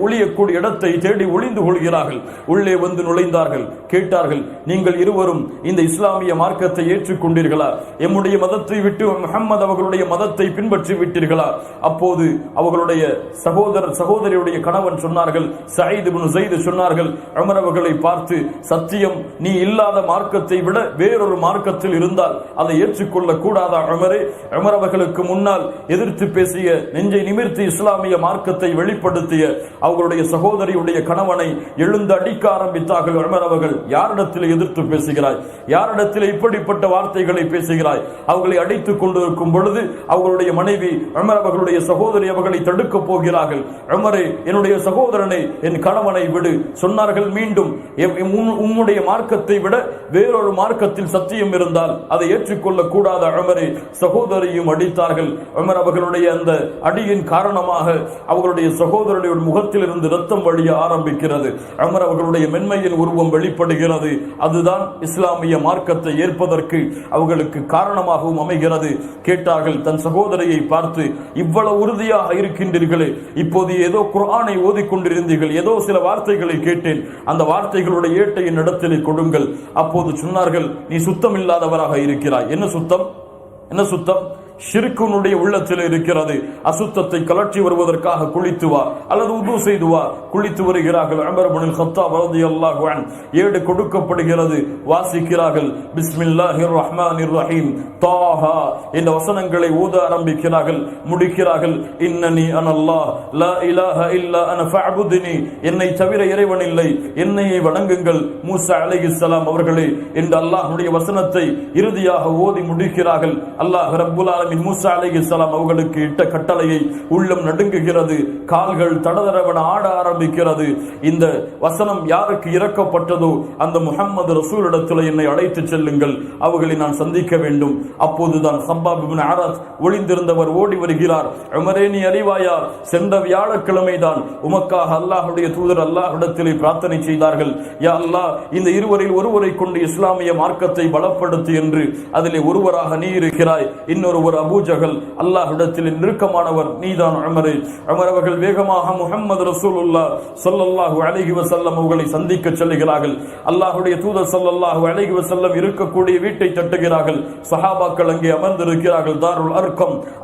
ஒளியக்கூடிய இடத்தை தேடி ஒளிந்து கொள்கிறார்கள். உள்ளே வந்து நுழைந்தார்கள். கேட்டார்கள், நீங்கள் இருவரும் இந்த இஸ்லாமிய மார்க்கத்தை ஏற்றுக்கொண்டீர்களா? எம்முடைய மதத்தை விட்டு முஹம்மது அவர்களுடைய மதத்தை பின்பற்றி விட்டீர்களா? அப்போது அவர்களுடைய சகோதரியுடைய கணவன் சொன்னார்கள், சயீத் இப்னு ஸைத் சொன்னார்கள், உமர் அவர்களை பார்த்து, சத்தியம், நீ இல்லாத மார்க்கத்தை விட வேறொரு மார்க்கத்தில் இருந்தால் அதை ஏற்றுக்கொள்ள கூடாதா உமரே? உமர் அவர்களுக்கு முன்னால் எதிர்த்து பேசிய, நெஞ்சை நிமிர்த்தி இஸ்லாமிய மார்க்கத்தை வெளிப்படுத்திய அவர்களுடைய சகோதரியுடைய கணவனை எழுந்து அடிக்க ஆரம்பித்தார்கள். உமர் அவர்கள், யாரிடத்தில் எதிர்த்து பேசுகிறாய்? யாரிடத்தில் இப்படிப்பட்ட வார்த்தைகளை பேசுகிறாய்? அவர்களை அடித்துக் கொண்டிருக்கும் பொழுது அவர்களுடைய மனைவி உமர் அவர்களுடைய சகோதரி அவர்களை தடுக்க போகிறார்கள். உமரே, என்னுடைய சகோதரனை, என் கணவனை விடு. சொன்னார்கள் மீண்டும், உம்முடைய மார்க்கத்தை விட வேறொரு மார்க்கத்தில் சத்தியம் இருந்தால் அதை ஏற்றுக்கொள்ள கூடாத உமரே. சகோதரியும் அடித்தார்கள். உமர் அவர்களுடைய அந்த அடியின் காரணமாக அவர்களுடைய சகோதரனுடைய முகத்தில் இருந்து ரத்தம் வழிய ஆரம்பிக்கிறது. உமர் அவர்களுடைய மென்மையின் உருவம் வெளிப்படுகிறது. அதுதான் இஸ்லாமிய மார்க்கத்தை ஏற்பதற்கு அவர்களுக்கு காரணமாகவும் அமைகிறது. கேட்டார்கள் தன் சகோதரியை பார்த்து, இவ்வளவு உறுதியாக இருக்கின்றீர்களே, இப்போது ஏதோ குர்ஆனை ஓதிக்கொண்டிருந்தீர்கள், ஏதோ சில வார்த்தைகளை கேட்டேன், அந்த வார்த்தைகளுடைய ஏட்டை என் இடத்திலே கொடுங்கள். அப்போது சொன்னார்கள், நீ சுத்தம் இல்லாதவராக இருக்கிறாய். என்ன சுத்தம்? என்ன சுத்தம்? ஷிர்க்குனுடைய உள்ளத்தில் இருக்கிறது. அசுத்தத்தை கலற்றி வருவதற்காக குளித்து வா அல்லது உது செய்து வா. குளித்து வருகிறார்கள். உமர் இப்னுல் கத்தாப் ரலியல்லாஹு அன்ஹு ஏடு கொடுக்கப்படுகிறது. வாசிக்கிறார்கள், பிஸ்மில்லாஹிர் ரஹ்மானிர் ரஹீம், தாஹா என்ற வசனங்களை ஓத ஆரம்பிக்கிறார்கள். முடிக்கிறார்கள், இன்னனி அனல்லாஹ் லா இலாஹ இல்லா அன ஃபஅபுத்னி, என்னை தவிர இறைவன் இல்லை, என்னையே வணங்குங்கள் மூசா அலைஹிஸ்ஸலாம் அவர்களே என்று அல்லாஹ்வுடைய வசனத்தை இறுதியாக ஓதி முடிக்கிறார்கள். அல்லாஹ் ரப்புல் ஆலமீன் மூசா அலைஹிஸ்ஸலாம் அவர்களுக்கு இட்ட கட்டளையை உள்ளம் நடுங்குகிறது. கால்கள் தடதடவென ஆட ஆரம்பிக்கிறது. இந்த வசனம் யாருக்கு இறக்கப்பட்டதோ அந்த முஹம்மது ரசூலிடத்தில் என்னை அழைத்து செல்லுங்கள், அவர்களை நான் சந்திக்க வேண்டும். அப்போதுதான் ஹப்பாப் இப்னு அரத் ஒளிந்திருந்தவர் ஓடி வருகிறார். உமரே, நீ அறிவாயா, சென்ற வியாழக்கிழமை தான் உமக்காக அல்லாஹ்வுடைய தூதர் அல்லாஹ்விடத்திலே பிரார்த்தனை செய்தார்கள், யா அல்லாஹ், இந்த இருவரில் ஒருவரை கொண்டு இஸ்லாமிய மார்க்கத்தை பலப்படுத்து என்று. அதிலே ஒருவராக நீ இருக்கிறாய், இன்னொருவர் அவர் அபூஜஹல் அல்லாஹ்விடத்தில் நெருக்கமானவர் நீதான் உமரே. உமர் அவர்கள் வேகமாக முஹம்மது ரசூலுல்லாஹ் ஸல்லல்லாஹு அலைஹி வஸல்லம் அவர்களை சந்திக்க செல்கிறார்கள். அல்லாஹ்வுடைய தூதர் ஸல்லல்லாஹு அலைஹி வஸல்லம் இருக்கக்கூடிய வீட்டை தட்டுகிறார்கள். சஹாபாக்கள் அங்கே அமர்ந்திருக்கிறார்கள். தாருல்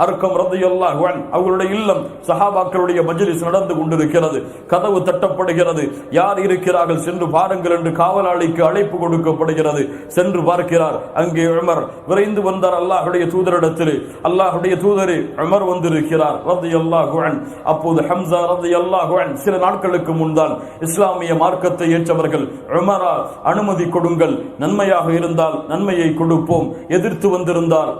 அர்கம் ரலியல்லாஹு அன்ஹு அவர்களுடைய இல்லம், சஹாபாக்களுடைய மஜ்லிஸ் நடந்து கொண்டிருக்கிறது. கதவு தட்டப்படுகிறது. யார் இருக்கிறார்கள் சென்று பாருங்கள் என்று காவலாளிக்கு அழைப்பு கொடுக்கப்படுகிறது. சென்று பார்க்கிறார். அங்கே உமர் விரைந்து வந்தார் அல்லாஹ்வுடைய தூதரிடத்தில். அல்லாஹ்வுடைய தூதரே உமர் வந்திருக்கிறார் ரலியல்லாஹு அன்ஹு. அப்போது ஹம்ஸா ரலியல்லாஹு அன்ஹு சில நாட்களுக்கு முன்தான் இஸ்லாமிய மார்க்கத்தை ஏற்றவர்கள். உமரா அனுமதி கொடுங்கள், நன்மையாக இருந்தால் நன்மையை கொடுப்போம், எதிர்த்து வந்திருந்தால்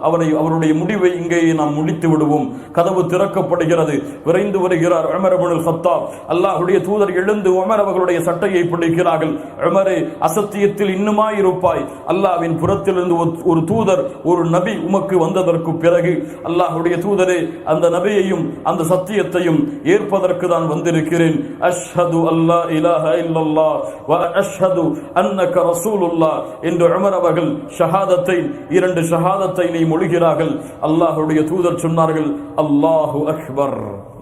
அவருடைய முடிவை இங்கேயே நாம் முடித்து விடுவோம். கதவு திறக்கப்படுகிறது. விரைந்து வருகிறார் உமர் இப்னுல் கத்தாப். அல்லாஹ்வுடைய தூதர் எழுந்து உமர் அவர்களுடைய சட்டையை பிடிக்கிறார்கள். உமரே, அசத்தியத்தில் இன்னுமா இருப்பாய்? அல்லாஹ்வின் புறத்திலிருந்து ஒரு தூதர், ஒரு நபி உமக்கு வந்ததற்கு பிறகு அல்லாஹ்வுடைய தூதரே, அந்த நபியையும் அந்த சத்தியத்தையும் ஏற்பதற்கு தான் வந்திருக்கிறேன். அஷ்ஹது அல்லா இலாஹ இல்லல்லாஹ் வ அஷ்ஹது அன்னக ரசூலுல்லாஹ் என்று உமர் அவர்கள் ஷஹாதத்தை, 2 ஷஹாதத்தை நீ மொழிகிறார்கள். அல்லாஹ்வுடைய தூதர் சொன்னார்கள், அல்லாஹு அக்பர்,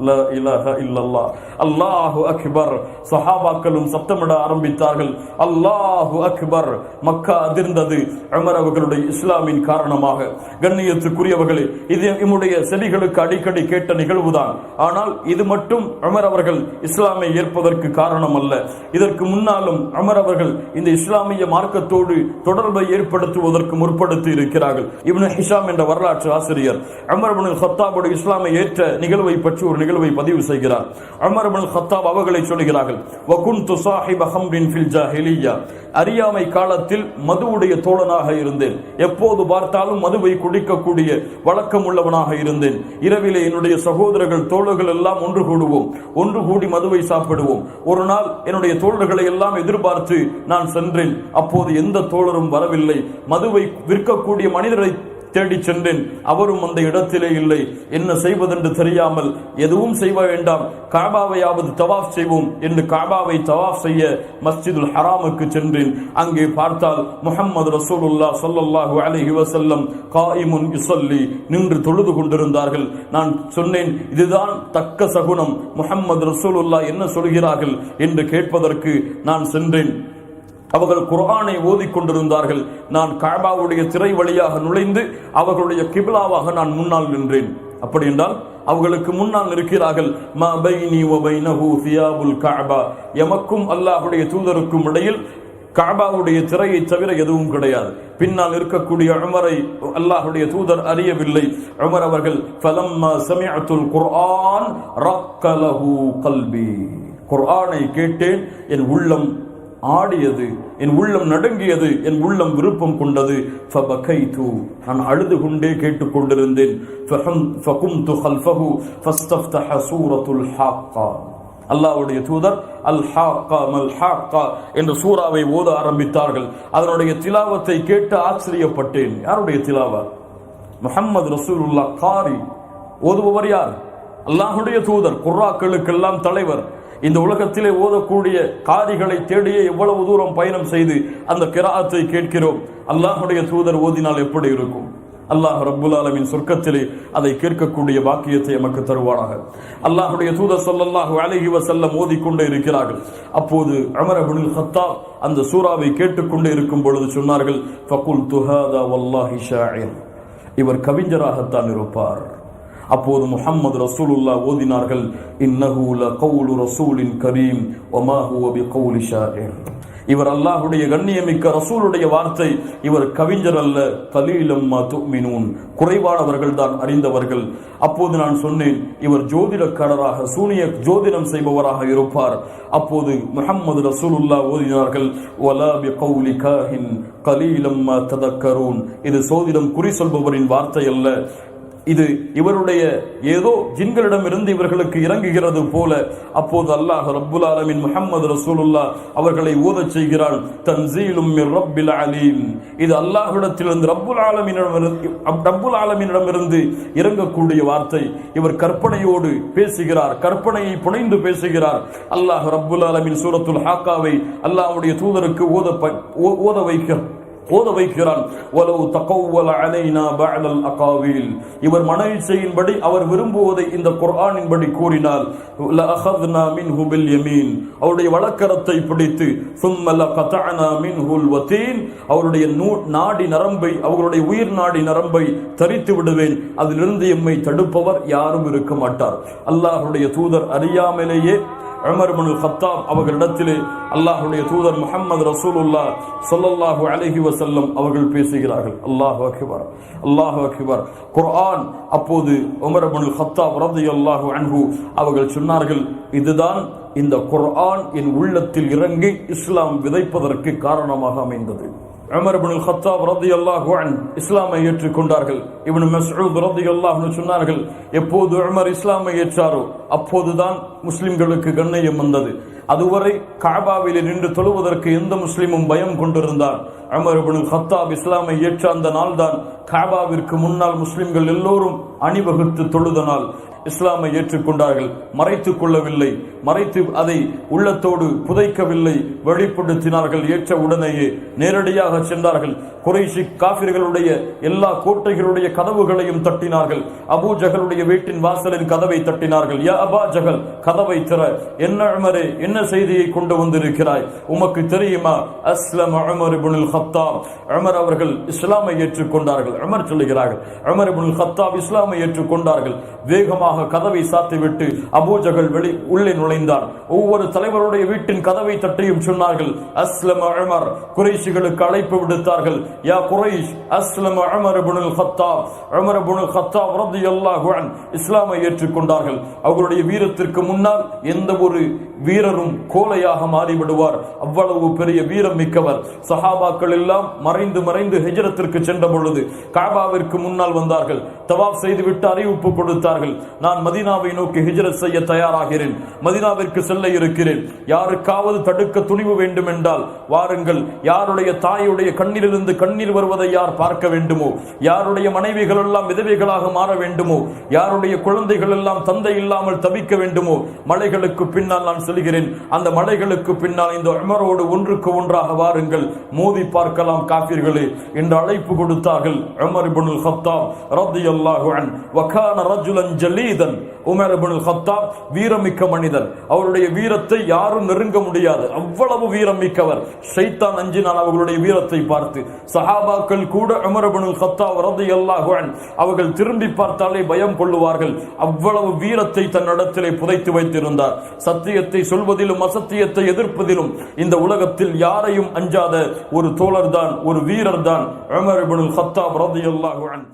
லா இலாஹ இல்லல்லாஹ், அல்லாஹு அக்பர். சஹாபாக்களும் சத்தமிட ஆரம்பித்தார்கள், அல்லாஹு அக்பர். மக்கா அதிர்ந்தது உமர் அவர்களுடைய இஸ்லாமின் காரணமாக. கண்ணியத்துக்குரியவர்களே, இது நம்முடைய செவிகளுக்கு அடிக்கடி கேட்ட நிகழ்வுதான். ஆனால் இது மட்டும் உமர் அவர்கள் இஸ்லாமை ஏற்பதற்கு காரணம் அல்ல. இதற்கு முன்னாலும் உமர் அவர்கள் இந்த இஸ்லாமிய மார்க்கத்தோடு தொடர்பை ஏற்படுத்துவதற்கு முற்படுத்தி இருக்கிறார்கள். இப்னு ஹிஷாம் என்ற வரலாற்று ஆசிரியர் உமர் இப்னுல் கத்தாபுடைய இஸ்லாமை ஏற்ற நிகழ்வை பற்றி ஒரு நிகழ்வை பதிவு செய்கிறார். உமர் இப்னுல் கத்தாப் அவர்களை சொல்கிறார்கள், வகுன்து சாஹிப ஹம்ரின் ஃபில் ஜாஹிலிய்யா, அறியாமை காலத்தில் மதுவுடைய தோழனாக இருந்தேன். எப்போது பார்த்தாலும் மதுவை குடிக்கக்கூடிய வழக்கம் உள்ளவனாக இருந்தேன். இரவிலே என்னுடைய சகோதரர்கள் தோழர்கள் எல்லாம் ஒன்று கூடுவோம், ஒன்று கூடி மதுவை சாப்பிடுவோம். ஒரு நாள் என்னுடைய தோழர்களை எல்லாம் எதிர்பார்த்து நான் சென்றேன். அப்போது எந்த தோழரும் வரவில்லை. மதுவை விற்கக்கூடிய மனிதரை தேடி சென்றேன். அவரும் அந்த இடத்திலே இல்லை. என்ன செய்வதென்று தெரியாமல், எதுவும் செய்ய வேண்டாம், காபாவையாவது தவாஃப் செய்வோம் என்று காபாவை தவாஃப் செய்ய மஸ்ஜிதுல் ஹராமுக்கு சென்றேன். அங்கே பார்த்தால் முஹம்மது ரசூலுல்லாஹ் ஸல்லல்லாஹு அலைஹி வஸல்லம் காயிமுன் யுஸல்லி, நின்று தொழுது கொண்டிருந்தார்கள். நான் சொன்னேன், இதுதான் தக்க சகுனம், முஹம்மது ரசூலுல்லாஹ் என்ன சொல்கிறார்கள் என்று கேட்பதற்கு நான் சென்றேன். அவர்கள் குர்ஆனை ஓதிக்கொண்டிருந்தார்கள். நான் காபாவுடைய திரை வழியாக நுழைந்து அவர்களுடைய கிப்லாவாக நான் முன்னால் நின்றேன். அப்படி என்றால் அவர்களுக்கு முன்னால் இருக்கிறார்கள். மா பைனி வ பைனஹு சியாபுல் கஅபா, எமக்கும் அல்லாஹ்வுடைய தூதருக்கும் இடையில் காபாவுடைய திரையை தவிர எதுவும் கிடையாது. பின்னால் இருக்கக்கூடிய உமரை அல்லாஹ்வுடைய தூதர் அறியவில்லை. உமர் அவர்கள் ஃபலம்மா சமிஅத்துல் குர்ஆன் ரக்கலஹு கல்பி, குர்ஆனை கேட்டேன், என் உள்ளம் ஆடியது, என் உள்ளம் நடுங்கியது, என் உள்ளம் விருப்பம் கொண்டது. ஃபபகைது, நான் அழுது கொண்டே கேட்டுக் கொண்டிருந்தேன். ஃபகும்து கல்ஃபஹு ஃபஸ்தஃப்தஹ சூரத்துல் ஹாக்கா, அல்லாஹ்வுடைய தூதர் அல் ஹாக்கா மல் ஹாக்கா என்ற சூராவை ஓத ஆரம்பித்தார்கள். அதனுடைய திலாவத்தை கேட்டு ஆச்சரியப்பட்டேன். யாருடைய திலாவா? முஹம்மது ரசூலுல்லாஹ். காரி ஓதுபவர் யார்? அல்லாஹ்வுடைய தூதர், குர்ஆக்களுக்கெல்லாம் தலைவர். இந்த உலகத்திலே ஓதக்கூடிய காரிகளை தேடியே எவ்வளவு தூரம் பயணம் செய்து அந்த கிராஅத்தை கேட்கிறோம். அல்லாஹ்வுடைய தூதர் ஓதினால் எப்படி இருக்கும்? அல்லாஹ் ரப்புல் ஆலமீன் சொர்க்கத்திலே அதை கேட்கக்கூடிய பாக்கியத்தை நமக்கு தருவானாக. அல்லாஹ்வுடைய தூதர் ஸல்லல்லாஹு அலைஹி வஸல்லம் ஓதிக்கொண்டே இருக்கிறார்கள். அப்போது உமர் இப்னுல் கத்தாப் அந்த சூராவை கேட்டுக்கொண்டே இருக்கும் பொழுது சொன்னார்கள், ஃபகுல்து ஹாதா வல்லாஹி ஷாஇர், இவர் கவிஞராகத்தான் இருப்பார். அப்போது முஹம்மது ரசூலுல்லாஹ் ஓதினார்கள், இன்னஹு லகவுலு ரசூலின் கரீம் வமா ஹுவ பிகவுலி ஷாஇர், இவர் அல்லாஹ்வுடைய கண்ணியமிக்க ரசூலுடைய வார்த்தை, இவர் கவிஞர் அல்ல. கலீலம் மா துமினூன், குறைவானவர்கள் தான் அறிந்தவர்கள். அப்போது நான் சொன்னேன், இவர் ஜோதிடக்காரராக, சூனிய ஜோதிடம் செய்பவராக இருப்பார். அப்போது முஹம்மது ரசூலுல்லாஹ் ஓதினார்கள், வலா பிகவுலி காஹின் கலீலம் மா ததக்கரூன், இது சோதிடம் குறி சொல்பவரின் வார்த்தை அல்ல, இது இவருடைய ஏதோ ஜின்களிடம் இருந்து இவர்களுக்கு இறங்குகிறது போல. அப்போது அல்லாஹ் ரப்புல் ஆலமீன் முஹம்மது ரசூலுல்லாஹ் அவர்களை ஓதச் செய்கிறான், தன்சீலும் மிர் ரப்பில் அலீம், இது அல்லாஹ்விடத்திலிருந்து ரப்புல் ஆலமீனிடமிருந்து இறங்கக்கூடிய வார்த்தை. இவர் கற்பனையோடு பேசுகிறார், கற்பனையை புனைந்து பேசுகிறார். அல்லாஹ் ரப்புல் ஆலமீன் சூரத்துல் ஹாக்காவை அல்லாஹ்வுடைய தூதருக்கு ஓத வைக்க ஓத வைக்கிறான். வலவு தகவ்வல அலைனா பஅதல் அகாவில், இவர் மன இச்சையின்படி அவர் விரும்புவதை இந்த குர்ஆனின்படி கூறினால் லஅഖذنا منه باليمين, அவருடைய வலக்கரத்தை பிடித்து ثم لقطعنا منه الوتين, அவருடைய நாடி நரம்பை, அவருடைய உயிர் நாடி நரம்பை தரித்து விடுவேன், அதிலிருந்து எம்மை தடுப்பவர் யாரும் இருக்க மாட்டார். அல்லாஹ்வுடைய தூதர் அறியாமலேயே உமர் இப்னுல் கத்தாப் அவர்களிடத்திலே அல்லாஹ்வுடைய தூதர் முஹம்மது ரசூலுல்லாஹ் ஸல்லல்லாஹு அலைஹி வஸல்லம் அவர்கள் பேசுகிறார்கள். அல்லாஹு அக்பர், அல்லாஹு அக்பர். குர்ஆன் அப்போது உமர் இப்னுல் கத்தாப் ரலியல்லாஹு அன்ஹு அவர்கள் சொன்னார்கள், இதுதான் இந்த குர்ஆன் என் உள்ளத்தில் இறங்கி இஸ்லாம் விதைப்பதற்கு காரணமாக அமைந்தது. உமர் இப்னுல் கத்தாப் ரலியல்லாஹு அன்ஹு இஸ்லாமை ஏற்றுக்கொண்டார்கள். இப்னு மஸ்ஊத் ரலியல்லாஹு அன்ஹு சொன்னார்கள், எப்போது உமர் இஸ்லாமை ஏற்றாரோ அப்போதுதான் முஸ்லிம்களுக்கு கண்ணியம் வந்தது. அதுவரை கஅபாவில் நின்று தொழுவதற்கு எந்த முஸ்லிமும் பயம் கொண்டிருந்தார். உமர் இப்னுல் கத்தாப் இஸ்லாமை ஏற்ற அந்த நாள்தான் கஅபாவிற்கு முன்னால் முஸ்லிம்கள் எல்லோரும் அணிவகுத்து தொழுத நாள். இஸ்லாமை ஏற்றுக்கொண்டார்கள். மறைத்துக் கொள்ளவில்லை, மறைத்து அதை உள்ளத்தோடு புதைக்கவில்லை, வெளிப்படுத்தினார்கள். ஏற்ற உடனேயே நேரடியாக சென்றார்கள். குறைஷி காஃபிர்களுடைய எல்லா கோட்டைகளுடைய கதவுகளையும் தட்டினார்கள். அபூ ஜஹலுடைய வீட்டின் வாசலின் கதவை தட்டினார்கள். யா அபா ஜஹல், கதவை திற. என்ன உமரே, என்ன செய்தியை கொண்டு வந்திருக்கிறாய்? உமக்கு தெரியுமா? அஸ்லம உமர் இப்னுல் கத்தாப், உமர் அவர்கள் இஸ்லாமை ஏற்றுக்கொண்டார்கள். உமர் சொல்லுகிறார்கள், உமர் இப்னுல் கத்தாப் இஸ்லாமை ஏற்றுக்கொண்டார்கள். வேகமாக கதவை சாத்திவிட்டு அபூ ஜஹல் உள்ளே நுழைந்தார். ஒவ்வொரு தலைவருடைய வீட்டின் கதவை தட்டியும் சொன்னார்கள், அஸ்லம உமர். குறைஷிகளுக்கு அழைப்பு விடுத்தார்கள், யா குறைஷ், அஸ்லம உமர் இப்னுல் கத்தாப். உமர் இப்னுல் கத்தாப் ரலியல்லாஹு அன்ஹு இஸ்லாமை ஏற்றுக்கொண்டார்கள். அவர்களுடைய வீரத்திற்கு முன்னால் எந்த ஒரு வீரரும் கோலையாக மாறிவிடுவார், அவ்வளவு பெரிய வீரம் மிக்கவர். சஹாபாக்கள் எல்லாம் மறைந்து மறைந்து ஹிஜ்ரத்திற்கு சென்ற பொழுது கஅபாவிற்கு முன்னால் வந்தார்கள். தவாப் செய்துவிட்டு அறிவிப்பு கொடுத்தார்கள், நான் மதீனாவை நோக்கி ஹிஜ்ரத் செய்ய தயாராகிறேன், மதீனாவிற்கு செல்ல இருக்கிறேன். யாருக்காவது தடுக்க துணிவு வேண்டும் என்றால் வாருங்கள். யாருடைய தாயுடைய கண்ணிலிருந்து கண்ணீர் வருவதை யார் பார்க்க வேண்டுமோ, யாருடைய மனைவிகள் எல்லாம் விதவைகளாக மாற வேண்டுமோ, யாருடைய குழந்தைகள் எல்லாம் தந்தை இல்லாமல் தவிக்க வேண்டுமோ, மலைகளுக்கு பின்னால் நான் செல்கிறேன். அந்த மலைகளுக்கு பின்னால் இந்த உமரோடு ஒன்றுக்கு ஒன்றாக வாருங்கள், மோதி பார்க்கலாம் காஃபிர்களே என்று அழைப்பு கொடுத்தார்கள். உமர் இப்னுல் கத்தாப் ரலியல்லாஹு அன்ஹு வகான ரஜுலன் ஜலீதன். உமர் இப்னுல் கத்தாப் வீரமிக்க மனிதன். அவருடைய வீரத்தை யாரும் நெருங்க முடியாது, அவ்வளவு வீரம் மிக்கவர். ஷைத்தான் அஞ்சினான் அவர்களுடைய வீரத்தை பார்த்து. சஹாபாக்கள் கூட உமர் இப்னுல் கத்தாப் ரலியல்லாஹு அன்ஹு அவர்கள் திரும்பி பார்த்தாலே பயம் கொள்ளுவார்கள், அவ்வளவு வீரத்தை தன்னிடத்திலே புதைத்து வைத்திருந்தார். சத்தியத்தை சொல்வதிலும் அசத்தியத்தை எதிர்ப்பதிலும் இந்த உலகத்தில் யாரையும் அஞ்சாத ஒரு தோழர் தான், ஒரு வீரர் தான் உமர் இப்னுல் கத்தாப் ரலியல்லாஹு அன்ஹு.